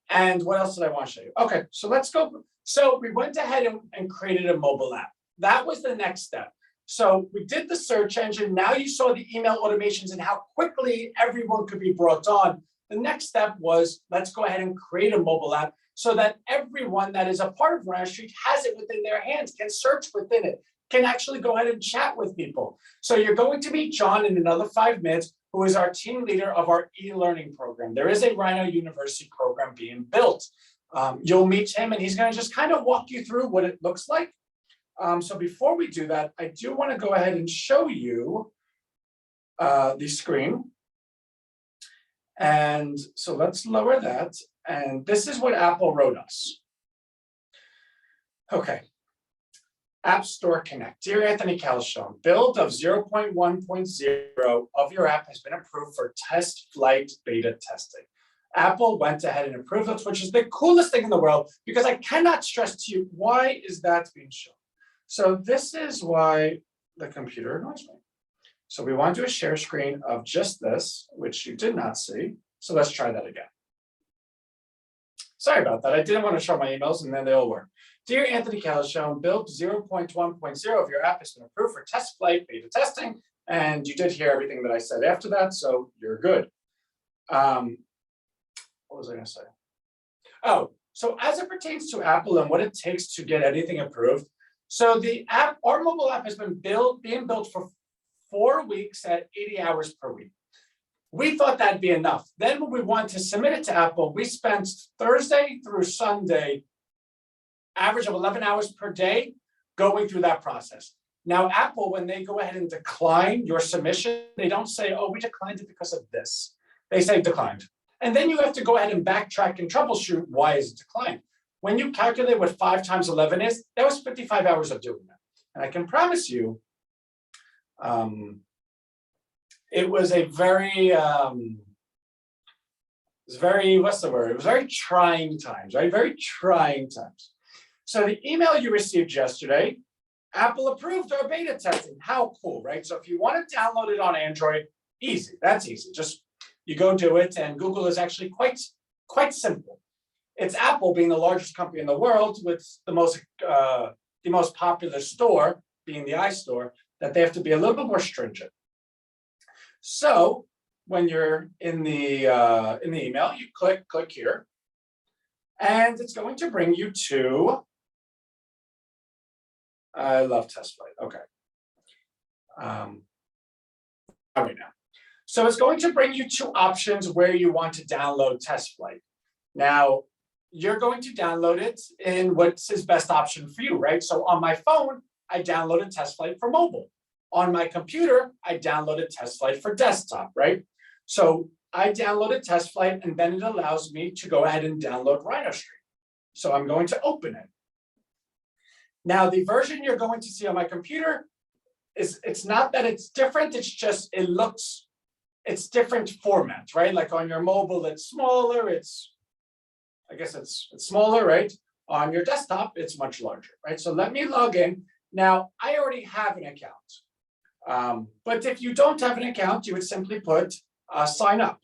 And what else did I want to show you? Okay, so let's go. So we went ahead and created a mobile app. That was the next step. So we did the search engine. Now you saw the email automations and how quickly everyone could be brought on. The next step was, let's go ahead and create a mobile app so that everyone that is a part of Rhino Street has it within their hands, can search within it, can actually go ahead and chat with people. So you're going to meet John in another 5 minutes, who is our team leader of our e-learning program. There is a Rhino University program being built. You'll meet him and he's going to just kind of walk you through what it looks like. So before we do that, I do want to go ahead and show you the screen. And so let's lower that. And this is what Apple wrote us. Okay. App Store Connect. Dear Anthony Calichon, build of 0.1.0 of your app has been approved for test flight beta testing. Apple went ahead and approved it, which is the coolest thing in the world, because I cannot stress to you, why is that being shown? So this is why the computer annoys me. So we want to do a share screen of just this, which you did not see. So let's try that again. Sorry about that. I didn't want to show my emails and then they all work. Dear Anthony Calichon, build 0.1.0 of your app has been approved for test flight beta testing. And you did hear everything that I said after that, so you're good. What was I going to say? Oh, so as it pertains to Apple and what it takes to get anything approved, so the app, our mobile app has been being built for 4 weeks at 80 hours per week. We thought that'd be enough. Then when we wanted to submit it to Apple, we spent Thursday through Sunday, average of 11 hours per day, going through that process. Now, Apple, when they go ahead and decline your submission, they don't say, oh, we declined it because of this. They say declined. And then you have to go ahead and backtrack and troubleshoot why is it declined. When you calculate what 5 times 11 is, that was 55 hours of doing that. And I can promise you, it was a very, what's the word? It was very trying times, right? Very trying times. So the email you received yesterday Apple approved our beta testing. How cool, right? So if you want to download it on Android, easy. That's easy. Just you go do it, and Google is actually quite simple. It's Apple being the largest company in the world with the most popular store being the iStore, that they have to be a little bit more stringent. So when you're in the email, you click here, and it's going to bring you to. I love test flight. Okay. All right now. So it's going to bring you two options where you want to download test flight. Now, you're going to download it in what's his best option for you, right? So on my phone, I downloaded test flight for mobile. On my computer, I downloaded test flight for desktop, right? So I downloaded test flight, and then it allows me to go ahead and download Rhino Street. So I'm going to open it. Now, the version you're going to see on my computer it's not that it's different, it's just it's different formats, right? Like on your mobile, it's smaller, I guess it's smaller, right? On your desktop, it's much larger, right? So let me log in. Now, I already have an account. But if you don't have an account, you would simply put sign up.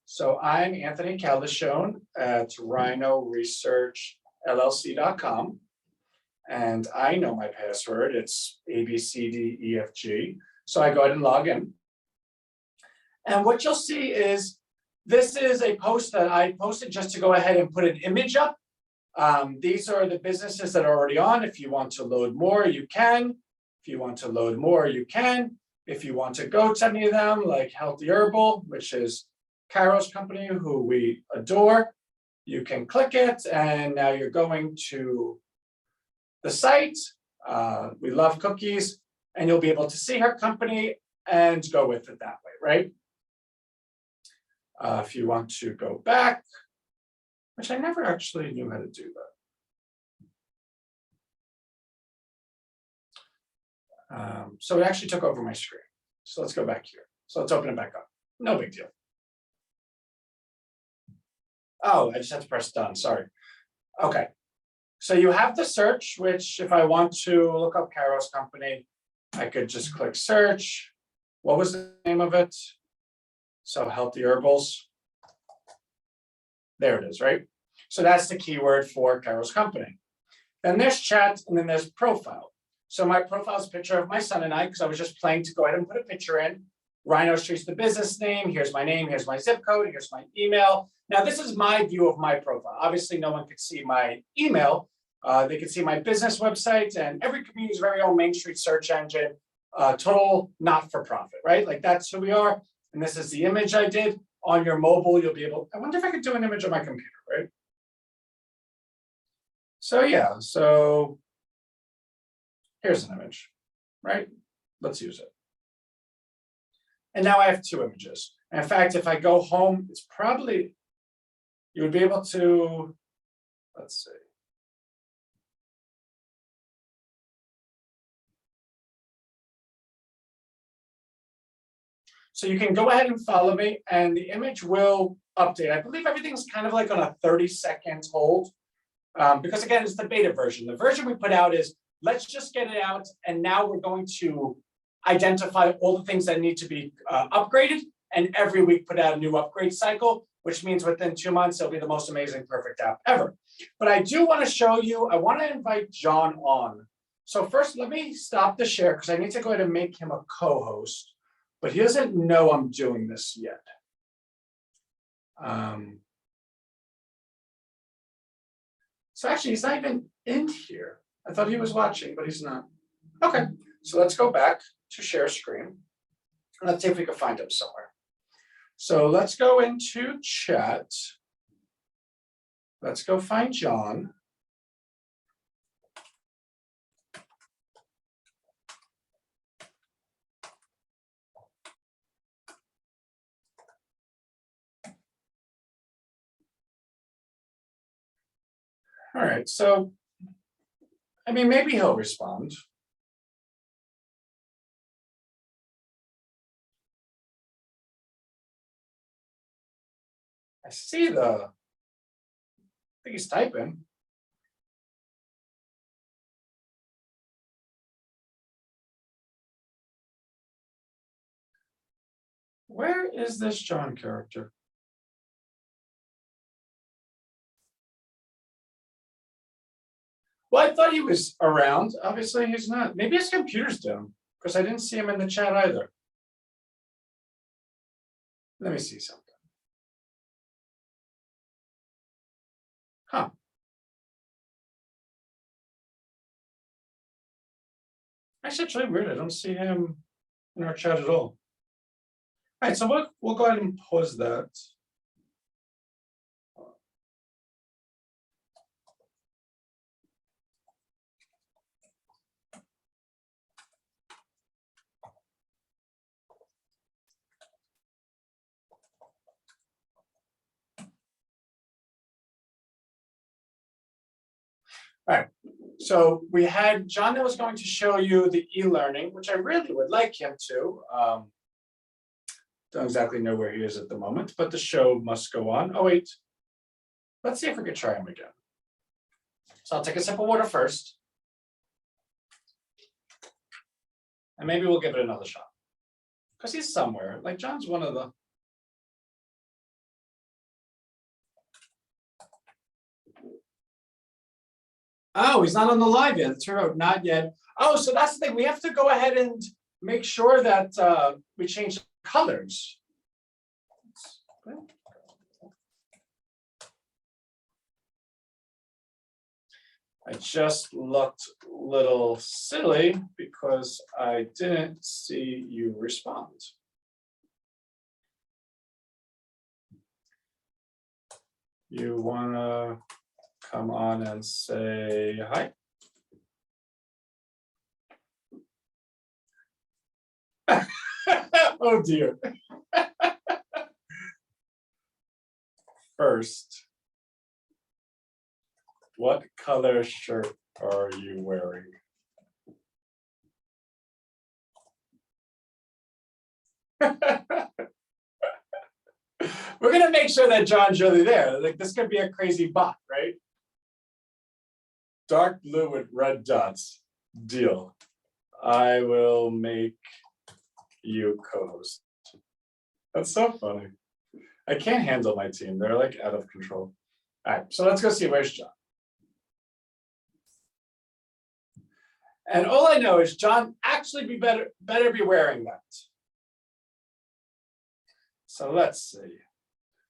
So I'm Anthony Caldeshone at RhinoResearchLLC.com. And I know my password, it's ABCDEFG. So I go ahead and log in. And what you'll see is, this is a post that I posted just to go ahead and put an image up. These are the businesses that are already on. If you want to load more, you can. If you want to load more, you can. If you want to go to any of them, like Healthy Herbal, which is Caro's company, who we adore, you can click it, and now you're going to the site. We love cookies, and you'll be able to see her company and go with it that way, right? If you want to go back, which I never actually knew how to do that. So it actually took over my screen. So let's go back here. So let's open it back up. No big deal. Oh, I just had to press done, sorry. Okay. So you have the search, which if I want to look up Caro's company, I could just click search. What was the name of it? So Healthy Herbals. There it is, right? So that's the keyword for Caro's company. Then there's chat, and then there's profile. So my profile is a picture of my son and I, because I was just playing to go ahead and put a picture in. Rhino Street's the business name. Here's my name. Here's my zip code. Here's my email. Now, this is my view of my profile. Obviously, no one could see my email. They could see my business website and every community's very own Main Street search engine, total not-for-profit, right? Like that's who we are. And this is the image I did. On your mobile, you'll be able, I wonder if I could do an image on my computer, right? So yeah, so here's an image, right? Let's use it. And now I have two images. And in fact, if I go home, it's probably, you would be able to, let's see. So you can go ahead and follow me, and the image will update. I believe everything's kind of like on a 30-second hold, because again, it's the beta version. The version we put out is, let's just get it out, and now we're going to identify all the things that need to be upgraded, and every week put out a new upgrade cycle, which means within 2 months, it'll be the most amazing, perfect app ever. But I do want to show you, I want to invite John on. So first, let me stop the share, because I need to go ahead and make him a co-host. But he doesn't know I'm doing this yet. So actually, he's not even in here. I thought he was watching, but he's not. Okay, so let's go back to share screen. Let's see if we can find him somewhere. So let's go into chat. Let's go find John. All right, so, I mean, maybe he'll respond. I see I think he's typing. Where is this John character? Well, I thought he was around. Obviously, he's not. Maybe his computer's down because I didn't see him in the chat either. Let me see something. Huh. Actually, it's really weird. I don't see him in our chat at all. All right, so we'll go ahead and pause that. All right, so we had John that was going to show you the e-learning, which I really would like him to. Don't exactly know where he is at the moment, but the show must go on. Oh, wait. Let's see if we can try him again. So I'll take a sip of water first. And maybe we'll give it another shot. Because he's somewhere. Like John's one of the... Oh, he's not on the live yet. That's right, not yet. Oh, so that's the thing. We have to go ahead and make sure that we change the colors. I just looked a little silly because I didn't see you respond. You wanna come on and say hi? Oh dear. First, what color shirt are you wearing? We're gonna make sure that John's really there. Like this could be a crazy bot, right? Dark blue with red dots. Deal. I will make you co-host. That's so funny. I can't handle my team. They're like out of control. All right, so let's go see where's John. And all I know is John actually better be wearing that. So let's see.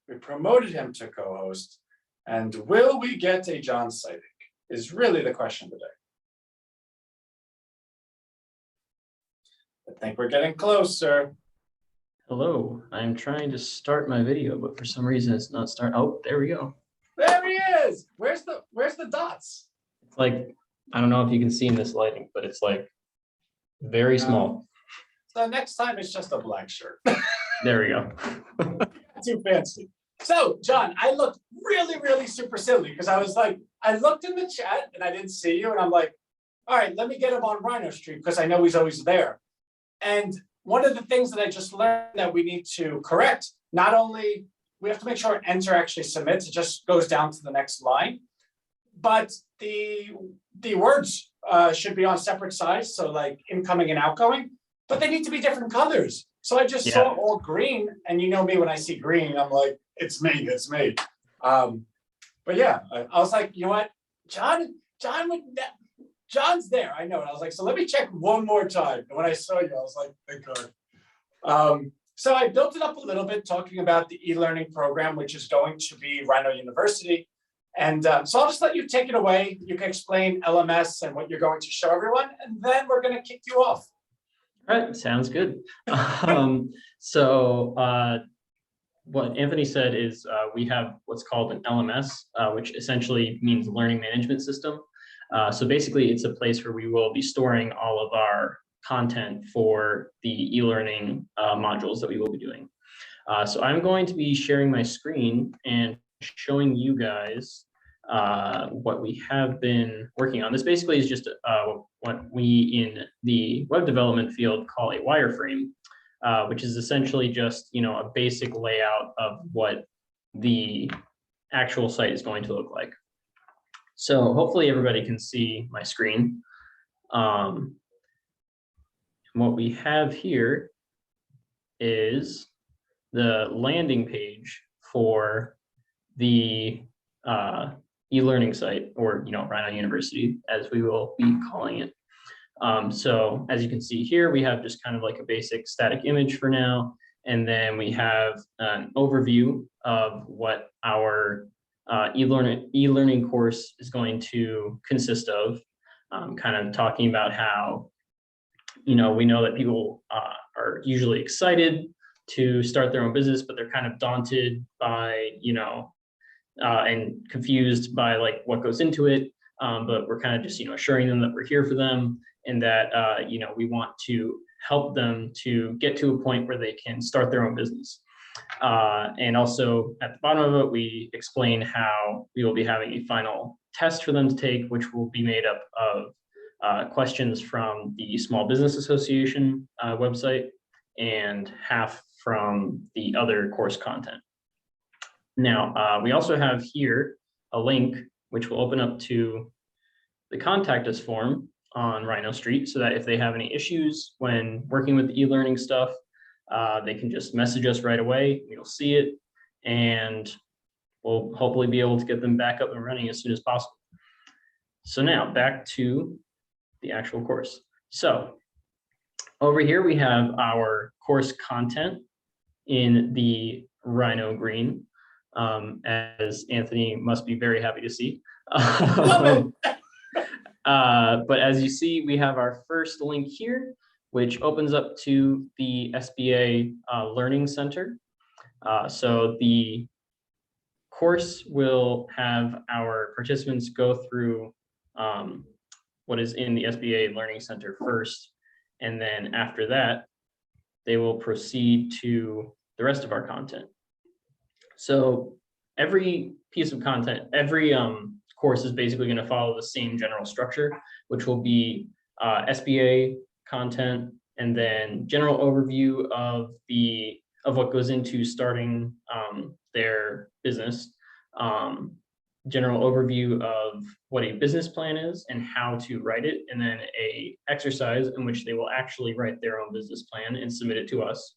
We promoted him to co-host, and will we get a John sighting is really the question today. I think we're getting closer. Hello, I'm trying to start my video, but for some reason it's not start. Oh, there we go. There he is. Where's the dots? It's like, I don't know if you can see in this lighting, but it's like very small. So next time it's just a black shirt. There we go. Too fancy. So John, I looked really super silly because I was like, I looked in the chat and I didn't see you, and I'm like, all right, let me get him on Rhino Street because I know he's always there. And one of the things that I just learned that we need to correct, not only we have to make sure enter actually submits, it just goes down to the next line, but the words should be on separate sides, so like incoming and outgoing, but they need to be different colors. So I just saw all green, and you know me, when I see green, I'm like, it's me, it's me. But yeah, I was like, you know what, John's there, I know. And I was like, so let me check one more time. And when I saw you, I was like, thank God. So I built it up a little bit, talking about the e-learning program, which is going to be Rhino University. And so I'll just let you take it away. You can explain LMS and what you're going to show everyone, and then we're going to kick you off. All right, sounds good. What Anthony said is we have what's called an LMS, which essentially means learning management system. So basically, it's a place where we will be storing all of our content for the e-learning modules that we will be doing. So I'm going to be sharing my screen and showing you guys what we have been working on. This basically is just what we in the web development field call a wireframe, which is essentially just, you know, a basic layout of what the actual site is going to look like. So hopefully everybody can see my screen. What we have here is the landing page for the e-learning site, or Rhino University, as we will be calling it. So as you can see here, we have just kind of like a basic static image for now. And then we have an overview of what our e-learning course is going to consist of, kind of talking about how, we know that people are usually excited to start their own business, but they're kind of daunted by, and confused by like what goes into it. But we're kind of just, assuring them that we're here for them, and that, we want to help them to get to a point where they can start their own business. And also at the bottom of it, we explain how we will be having a final test for them to take, which will be made up of questions from the Small Business Association website and half from the other course content. Now, we also have here a link which will open up to the contact us form on Rhino Street, so that if they have any issues when working with the e-learning stuff, they can just message us right away. We'll see it, and we'll hopefully be able to get them back up and running as soon as possible. So now back to the actual course. So over here we have our course content in the Rhino green, as Anthony must be very happy to see. Love it. But as you see, we have our first link here, which opens up to the SBA Learning Center. So the course will have our participants go through what is in the SBA Learning Center first, and then after that, they will proceed to the rest of our content. So every piece of content, every course is basically going to follow the same general structure, which will be SBA content, and then general overview of what goes into starting their business, general overview of what a business plan is and how to write it, and then a exercise in which they will actually write their own business plan and submit it to us.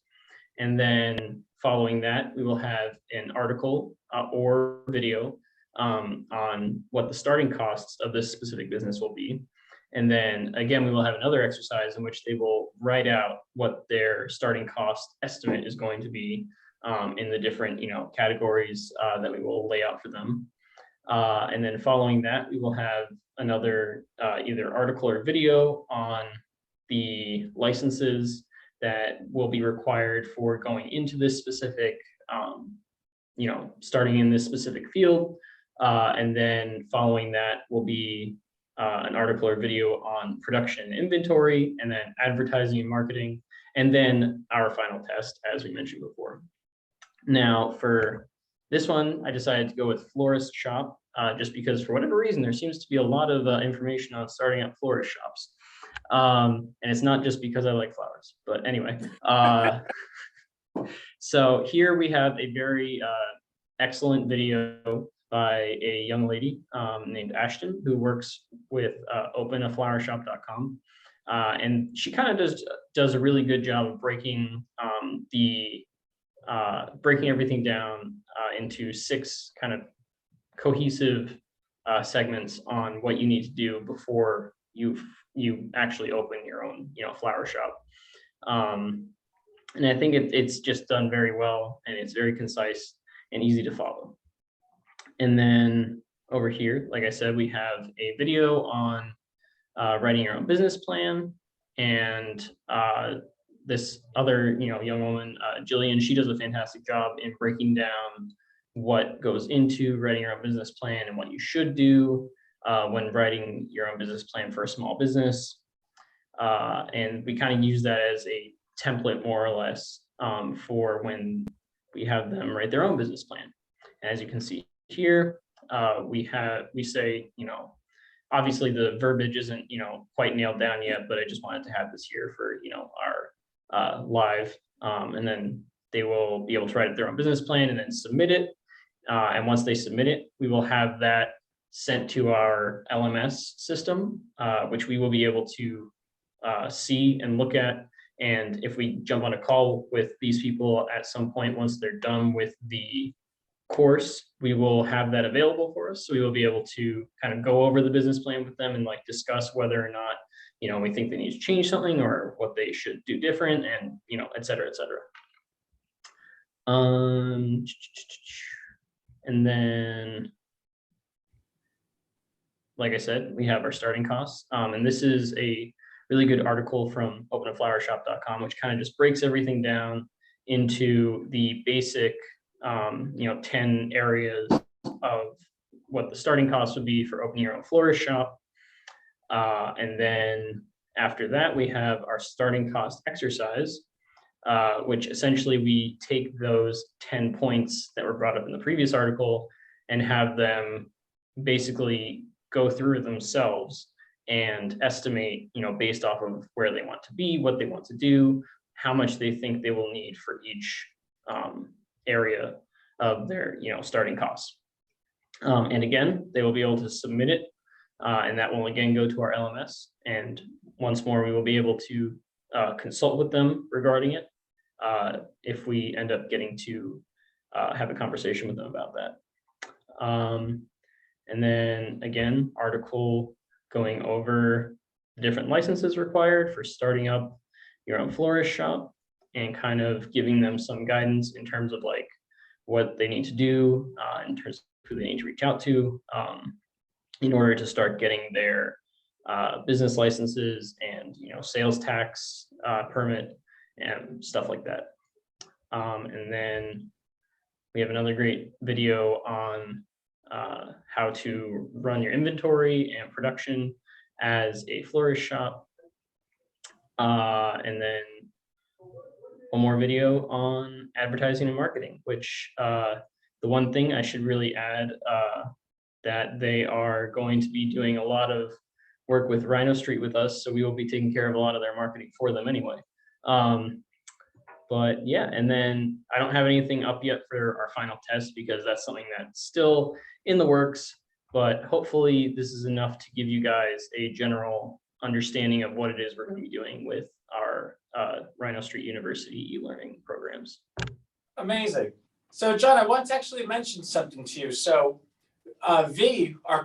And then following that, we will have an article or video on what the starting costs of this specific business will be. And then again, we will have another exercise in which they will write out what their starting cost estimate is going to be in the different categories that we will lay out for them. And then following that, we will have another either article or video on the licenses that will be required for going into this specific, starting in this specific field. And then following that will be an article or video on production and inventory, and then advertising and marketing, and then our final test, as we mentioned before. Now, for this one, I decided to go with florist shop, just because for whatever reason, there seems to be a lot of information on starting up florist shops. And it's not just because I like flowers, but anyway. So here we have a very excellent video by a young lady named Ashton, who works with openaflowershop.com. And she kind of does a really good job of breaking breaking everything down into 6 kind of cohesive segments on what you need to do before you actually open your own flower shop. And I think it's just done very well, and it's very concise and easy to follow. And then over here, like I said, we have a video on writing your own business plan. And this other young woman, Jillian, she does a fantastic job in breaking down what goes into writing your own business plan and what you should do when writing your own business plan for a small business. And we kind of use that as a template, more or less, for when we have them write their own business plan. And as you can see here, we say, obviously the verbiage isn't, quite nailed down yet, but I just wanted to have this here for, our live, and then they will be able to write their own business plan and then submit it. And once they submit it, we will have that sent to our LMS system, which we will be able to see and look at And if we jump on a call with these people at some point, once they're done with the course, we will have that available for us. So we will be able to kind of go over the business plan with them and like discuss whether or not, we think they need to change something or what they should do different, and, et cetera, et cetera. And then, like I said, we have our starting costs. And this is a really good article from openaflowershop.com, which kind of just breaks everything down into the basic, 10 areas of what the starting cost would be for opening your own florist shop. And then after that, we have our starting cost exercise, which essentially we take those 10 points that were brought up in the previous article and have them basically go through themselves and estimate, based off of where they want to be, what they want to do, how much they think they will need for each area of their, starting costs. And again, they will be able to submit it, and that will again go to our LMS. And once more, we will be able to consult with them regarding it if we end up getting to have a conversation with them about that. And then again, article going over the different licenses required for starting up your own florist shop, and kind of giving them some guidance in terms of like what they need to do, in terms of who they need to reach out to, in order to start getting their business licenses and sales tax permit and stuff like that. And then we have another great video on how to run your inventory and production as a florist shop. And then one more video on advertising and marketing, which the one thing I should really add, that they are going to be doing a lot of work with Rhino Street with us, so we will be taking care of a lot of their marketing for them anyway. But yeah, and then I don't have anything up yet for our final test because that's something that's still in the works, but hopefully this is enough to give you guys a general understanding of what it is we're going to be doing with our Rhino Street University e-learning programs. Amazing. So John, I want to actually mention something to you. So V, our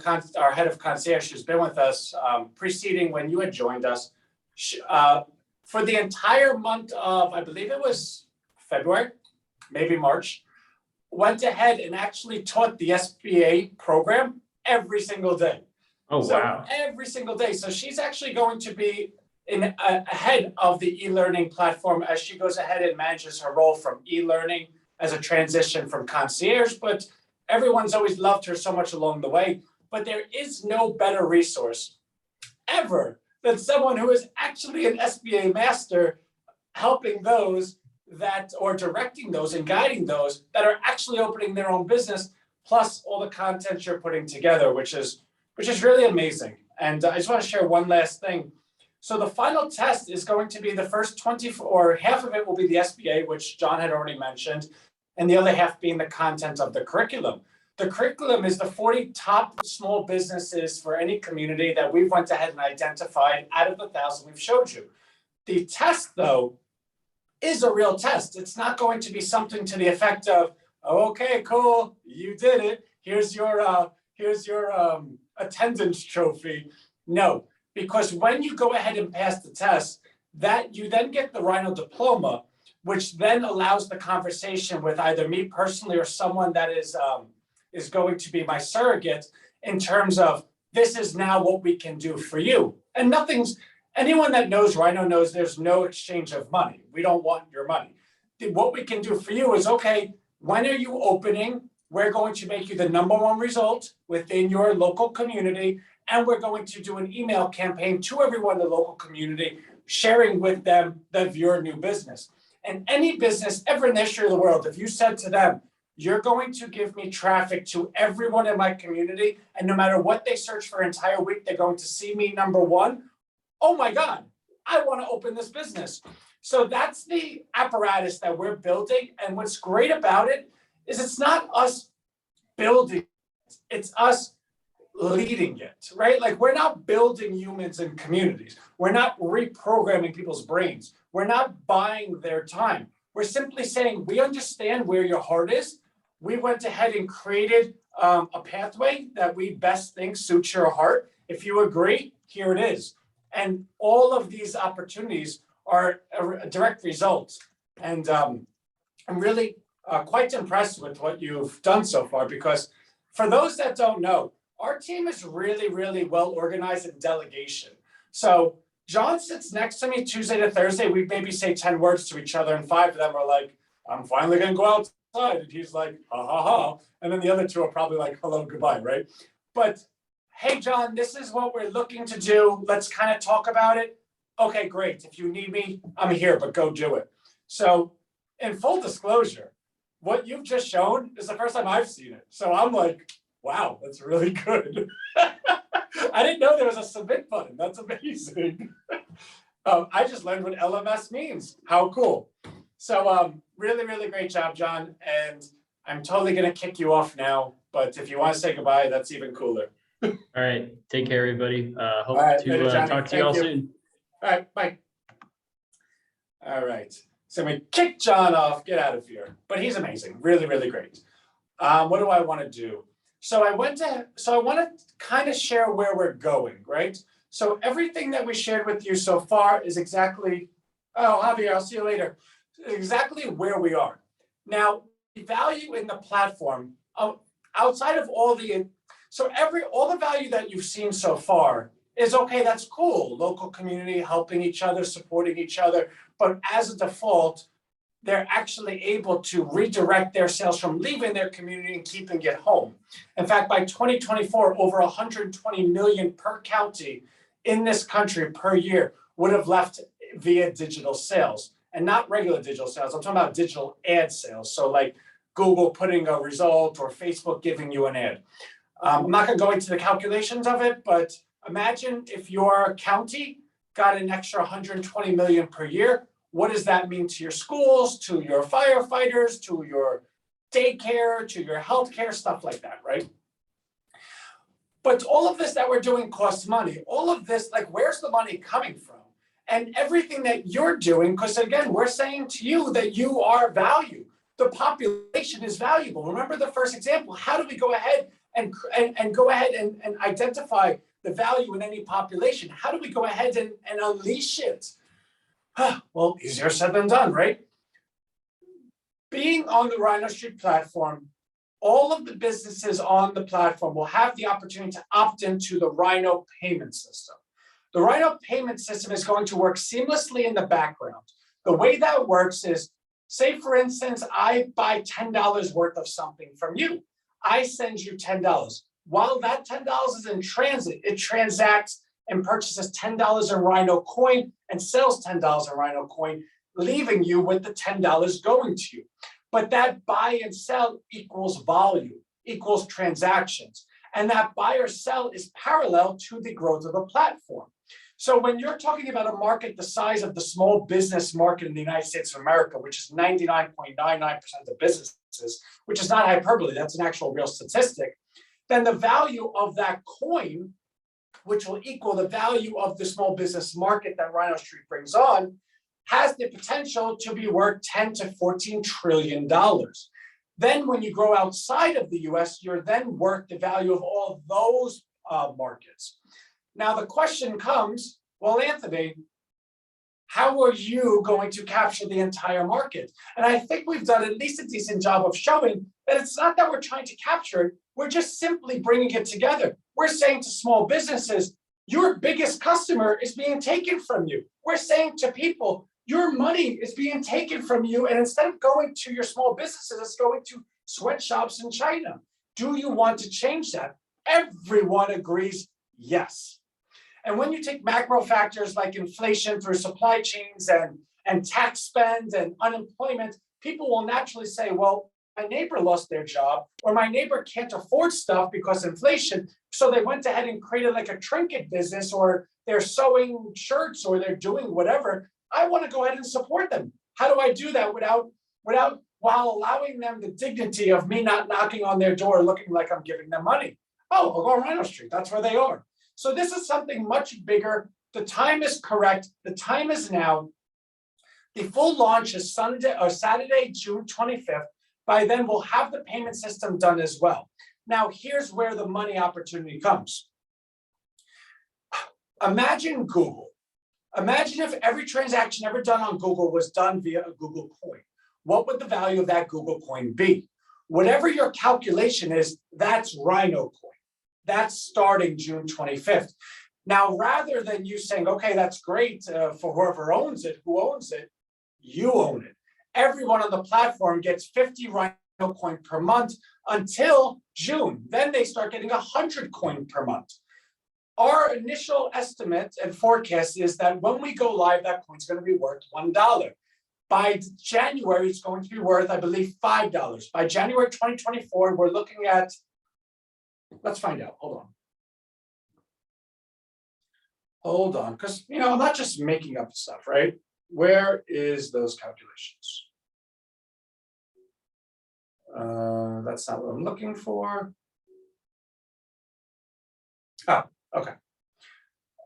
head of concierge, has been with us preceding when you had joined us. For the entire month of, I believe it was February, maybe March, went ahead and actually taught the SBA program every single day. Oh, So wow. every single day. So she's actually going to be ahead of the e-learning platform as she goes ahead and manages her role from e-learning as a transition from concierge. But everyone's always loved her so much along the way. But there is no better resource ever than someone who is actually an SBA master, helping those that, or directing those and guiding those that are actually opening their own business, plus all the content you're putting together, which is really amazing. And I just want to share one last thing. So the final test is going to be the first 24, or half of it will be the SBA, which John had already mentioned, and the other half being the content of the curriculum. The curriculum is the 40 top small businesses for any community that we've went ahead and identified out of the 1,000 we've showed you. The test, though, is a real test. It's not going to be something to the effect of, oh, okay, cool, you did it. Here's your attendance trophy. No, because when you go ahead and pass the test, that you then get the Rhino diploma, which then allows the conversation with either me personally or someone that is going to be my surrogate in terms of, this is now what we can do for you. And anyone that knows Rhino knows there's no exchange of money. We don't want your money. What we can do for you is, okay, when are you opening? We're going to make you the #1 result within your local community. And we're going to do an email campaign to everyone in the local community, sharing with them of your new business. And any business ever in the history of the world, if you said to them, you're going to give me traffic to everyone in my community, and no matter what they search for an entire week, they're going to see me #1. Oh my God, I want to open this business. So that's the apparatus that we're building. And what's great about it is it's not us building, it's us leading it, right? Like, we're not building humans and communities. We're not reprogramming people's brains. We're not buying their time. We're simply saying, we understand where your heart is. We went ahead and created a pathway that we best think suits your heart. If you agree, here it is. And all of these opportunities are a direct result. And I'm really quite impressed with what you've done so far, because for those that don't know, our team is really, really well organized in delegation. So John sits next to me Tuesday to Thursday. We maybe say 10 words to each other, and 5 of them are like, I'm finally gonna go outside. And he's like, ha ha ha. And then the other 2 are probably like, hello, goodbye, right? But hey, John, this is what we're looking to do. Let's kind of talk about it. Okay, great. If you need me, I'm here, but go do it. So in full disclosure, what you've just shown is the first time I've seen it. So I'm like, wow, that's really good. I didn't know there was a submit button. That's amazing. I just learned what LMS means. How cool. So really, really great job, John. And I'm totally going to kick you off now. But if you want to say goodbye, that's even cooler. All right. Take care, everybody. Hope right, to later, Johnny. talk to you all Thank you. soon. All right, bye. All right. So we kick John off, get out of here. But he's amazing. Really, really great. What do I want to do? So I want to kind of share where we're going, right? So everything that we shared with you so far is exactly, oh, Javier, I'll see you later, exactly where we are. Now, the value in the platform, outside of all the value that you've seen so far is okay, that's cool. Local community, helping each other, supporting each other. But as a default, they're actually able to redirect their sales from leaving their community and keeping it home. In fact, by 2024, over 120 million per county in this country per year would have left via digital sales, and not regular digital sales. I'm talking about digital ad sales. So like Google putting a result or Facebook giving you an ad. I'm not gonna go into the calculations of it, but imagine if your county got an extra 120 million per year. What does that mean to your schools, to your firefighters, to your daycare, to your healthcare, stuff like that, right? But all of this that we're doing costs money. All of this, like, where's the money coming from? And everything that you're doing, because again, we're saying to you that you are value. The population is valuable. Remember the first example. How do we go ahead and identify the value in any population? How do we go ahead and unleash it? Well, easier said than done, right? Being on the Rhino Street platform, all of the businesses on the platform will have the opportunity to opt into the Rhino payment system. The Rhino payment system is going to work seamlessly in the background. The way that works is, say for instance, I buy $10 worth of something from you. I send you $10. While that $10 is in transit, it transacts and purchases $10 in Rhino coin and sells $10 in Rhino coin, leaving you with the $10 going to you. But that buy and sell equals volume, equals transactions. And that buy or sell is parallel to the growth of the platform. So when you're talking about a market the size of the small business market in the United States of America, which is 99.99% of businesses, which is not hyperbole, that's an actual real statistic, then the value of that coin, which will equal the value of the small business market that Rhino Street brings on, has the potential to be worth $10 to $14 trillion. Then when you grow outside of the US, you're then worth the value of all of those markets. Now the question comes, well, Anthony, how are you going to capture the entire market? And I think we've done at least a decent job of showing that it's not that we're trying to capture it, we're just simply bringing it together. We're saying to small businesses, your biggest customer is being taken from you. We're saying to people, your money is being taken from you, and instead of going to your small businesses, it's going to sweatshops in China. Do you want to change that? Everyone agrees, yes. And when you take macro factors like inflation through supply chains and tax spend and unemployment, people will naturally say, well, my neighbor lost their job, or my neighbor can't afford stuff because inflation. So they went ahead and created like a trinket business, or they're sewing shirts, or they're doing whatever. I want to go ahead and support them. How do I do that while allowing them the dignity of me not knocking on their door looking like I'm giving them money? Oh, I'll go on Rhino Street. That's where they are. So this is something much bigger. The time is correct. The time is now. The full launch is Sunday or Saturday, June 25th. By then, we'll have the payment system done as well. Now, here's where the money opportunity comes. Imagine Google. Imagine if every transaction ever done on Google was done via a Google coin. What would the value of that Google coin be? Whatever your calculation is, that's Rhino coin. That's starting June 25th. Now, rather than you saying, okay, that's great for whoever owns it, who owns it? You own it. Everyone on the platform gets 50 Rhino coin per month until June. Then they start getting 100 coin per month. Our initial estimate and forecast is that when we go live, that coin's going to be worth $1. By January, it's going to be worth, I believe, $5. By January 2024, we're looking at, let's find out. Hold on, because I'm not just making up stuff, right? Where is those calculations? That's not what I'm looking for. Oh, okay.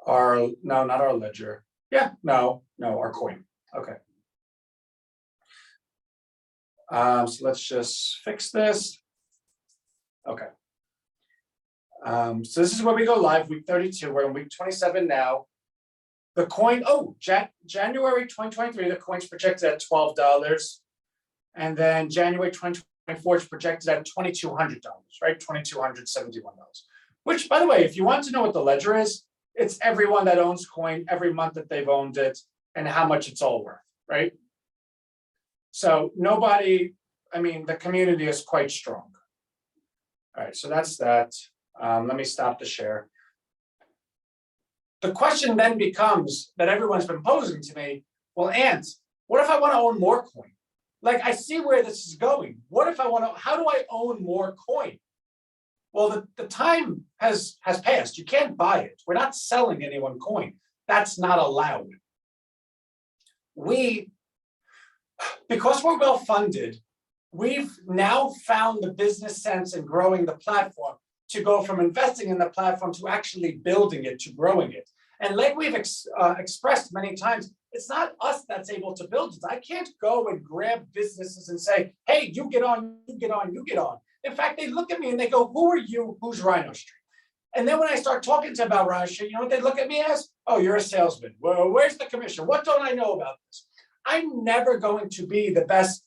No, not our ledger. Yeah, no, our coin. Okay. So let's just fix this. Okay. So this is where we go live, week 32. We're in week 27 now. The coin, January 2023, the coin's projected at $12. And then January 2024 is projected at $2,200, right? $2,271. Which, by the way, if you want to know what the ledger is, it's everyone that owns coin, every month that they've owned it, and how much it's all worth, right? So nobody, the community is quite strong. All right, so that's that. Let me stop the share. The question then becomes that everyone's been posing to me, well, Ant, what if I want to own more coin? Like, I see where this is going. What if I want to, how do I own more coin? Well, the time has passed. You can't buy it. We're not selling anyone coin. That's not allowed. Because we're well funded, we've now found the business sense in growing the platform to go from investing in the platform to actually building it, to growing it. And like we've expressed many times, it's not us that's able to build it. I can't go and grab businesses and say, hey, you get on, you get on, you get on. In fact, they look at me and they go, who are you? Who's Rhino Street? And then when I start talking to them about Rhino Street, you know what they look at me as? Oh, you're a salesman. Well, where's the commission? What don't I know about this? I'm never going to be the best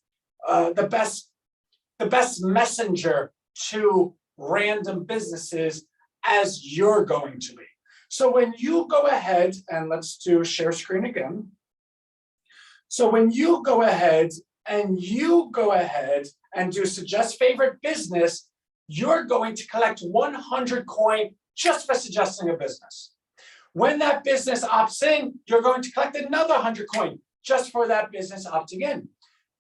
messenger to random businesses as you're going to be. So when you go ahead, and let's do share screen again. So when you go ahead and do suggest favorite business, you're going to collect 100 coin just for suggesting a business. When that business opts in, you're going to collect another 100 coin just for that business opting in.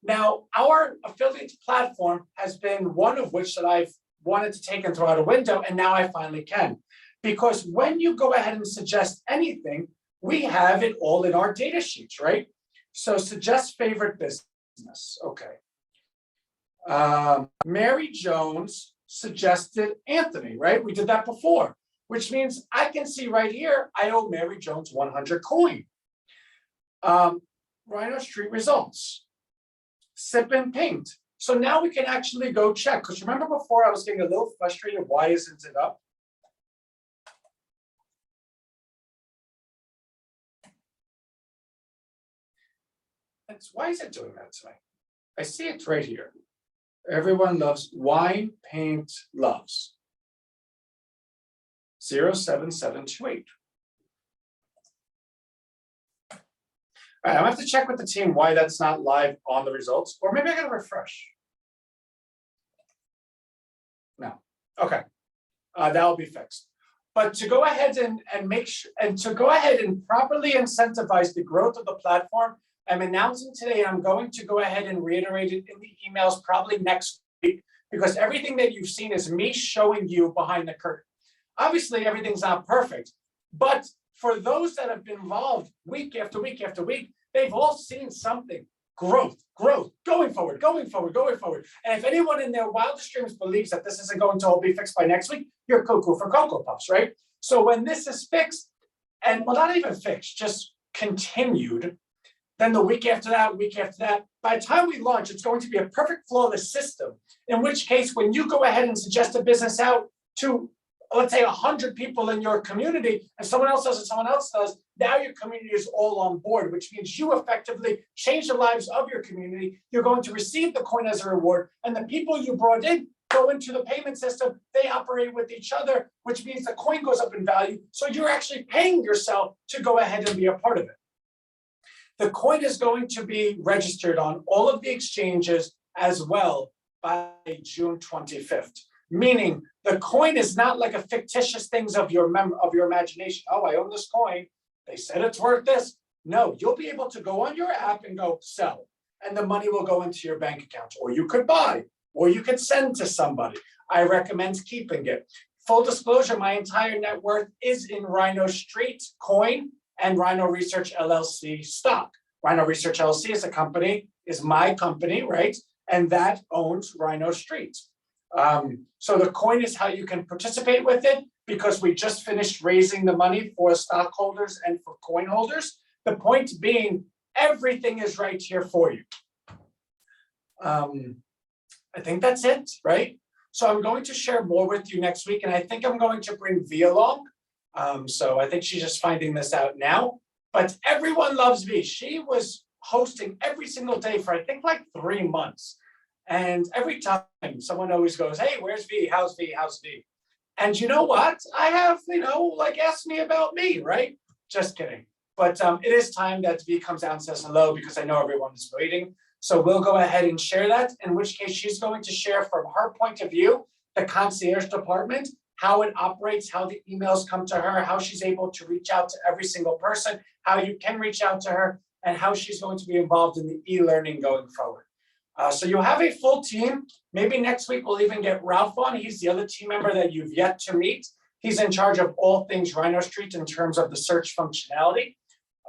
Now, our affiliate platform has been one of which that I've wanted to take and throw out a window, and now I finally can. Because when you go ahead and suggest anything, we have it all in our data sheets, right? So suggest favorite business, okay. Mary Jones suggested Anthony, right? We did that before, which means I can see right here, I owe Mary Jones 100 coin. Rhino Street results, sip and paint. So now we can actually go check, because remember before I was getting a little frustrated, why isn't it up? Why is it doing that to me? I see it right here. Everyone loves wine, paint, loves. 07728. All right, I'm gonna have to check with the team why that's not live on the results, or maybe I gotta refresh. No, okay, that'll be fixed. But to go ahead and make sure, and to go ahead and properly incentivize the growth of the platform, I'm announcing today, I'm going to go ahead and reiterate it in the emails probably next week, because everything that you've seen is me showing you behind the curtain. Obviously, everything's not perfect, but for those that have been involved week after week after week, they've all seen something. Growth, going forward. And if anyone in their wildest dreams believes that this isn't going to all be fixed by next week, you're cuckoo for Cocoa Puffs, right? So when this is fixed, and well, not even fixed, just continued, then the week after that, week after that. By the time we launch, it's going to be a perfect flawless system. In which case, when you go ahead and suggest a business out to, let's say, 100 people in your community, and someone else does it, someone else does, now your community is all on board, which means you effectively change the lives of your community. You're going to receive the coin as a reward, and the people you brought in go into the payment system. They operate with each other, which means the coin goes up in value. So you're actually paying yourself to go ahead and be a part of it. The coin is going to be registered on all of the exchanges as well by June 25th. Meaning the coin is not like a fictitious things of your imagination. Oh, I own this coin. They said it's worth this. No, you'll be able to go on your app and go sell, and the money will go into your bank account, or you could buy, or you could send to somebody. I recommend keeping it. Full disclosure, my entire net worth is in Rhino Street coin and Rhino Research LLC stock. Rhino Research LLC is a company, is my company, right? And that owns Rhino Street. So the coin is how you can participate with it, because we just finished raising the money for stockholders and for coin holders. The point being, everything is right here for you. I think that's it, right? So I'm going to share more with you next week, and I think I'm going to bring V along. So I think she's just finding this out now, but everyone loves V. She was hosting every single day for I think like 3 months. And every time someone always goes, hey, where's V? How's V? How's V? And you know what? I have, like ask me about me, right? Just kidding. But it is time that V comes out and says hello, because I know everyone is waiting. So we'll go ahead and share that, in which case she's going to share from her point of view, the concierge department, how it operates, how the emails come to her, how she's able to reach out to every single person, how you can reach out to her, and how she's going to be involved in the e-learning going forward. So you'll have a full team. Maybe next week we'll even get Ralph on. He's the other team member that you've yet to meet. He's in charge of all things Rhino Street in terms of the search functionality.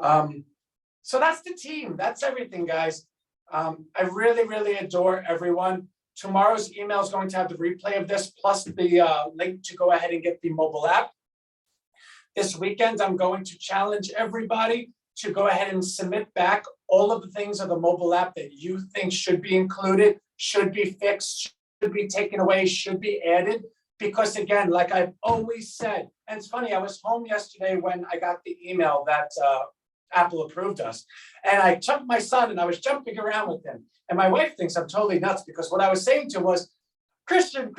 So that's the team. That's everything, guys. I really, really adore everyone. Tomorrow's email is going to have the replay of this, plus the link to go ahead and get the mobile app. This weekend, I'm going to challenge everybody to go ahead and submit back all of the things of the mobile app that you think should be included, should be fixed, should be taken away, should be added. Because again, like I've always said, and it's funny, I was home yesterday when I got the email that Apple approved us. And I took my son and I was jumping around with him. And my wife thinks I'm totally nuts, because what I was saying to him was, Christian,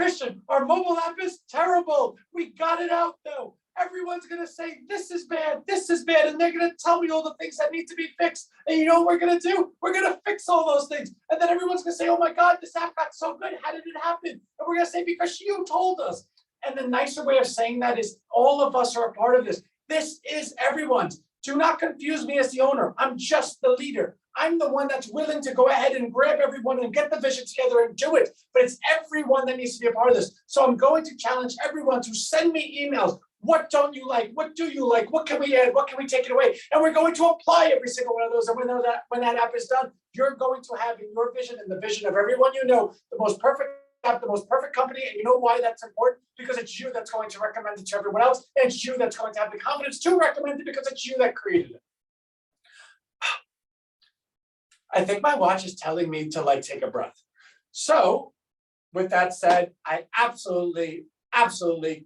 our mobile app is terrible. We got it out though. Everyone's gonna say, this is bad, and they're gonna tell me all the things that need to be fixed. And you know what we're gonna do? We're gonna fix all those things. And then everyone's gonna say, oh my God, this app got so good. How did it happen? And we're gonna say, because you told us. And the nicer way of saying that is all of us are a part of this. This is everyone's. Do not confuse me as the owner. I'm just the leader. I'm the one that's willing to go ahead and grab everyone and get the vision together and do it. But it's everyone that needs to be a part of this. So I'm going to challenge everyone to send me emails. What don't you like? What do you like? What can we add? What can we take it away? And we're going to apply every single one of those. And when that app is done, you're going to have in your vision and the vision of everyone you know, the most perfect app, the most perfect company. And you know why that's important? Because it's you that's going to recommend it to everyone else. And it's you that's going to have the confidence to recommend it, because it's you that created it. I think my watch is telling me to take a breath. So with that said, I absolutely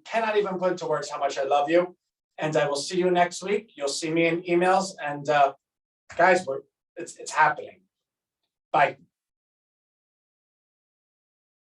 cannot even put into words how much I love you. And I will see you next week. You'll see me in emails. And guys, it's happening. Bye.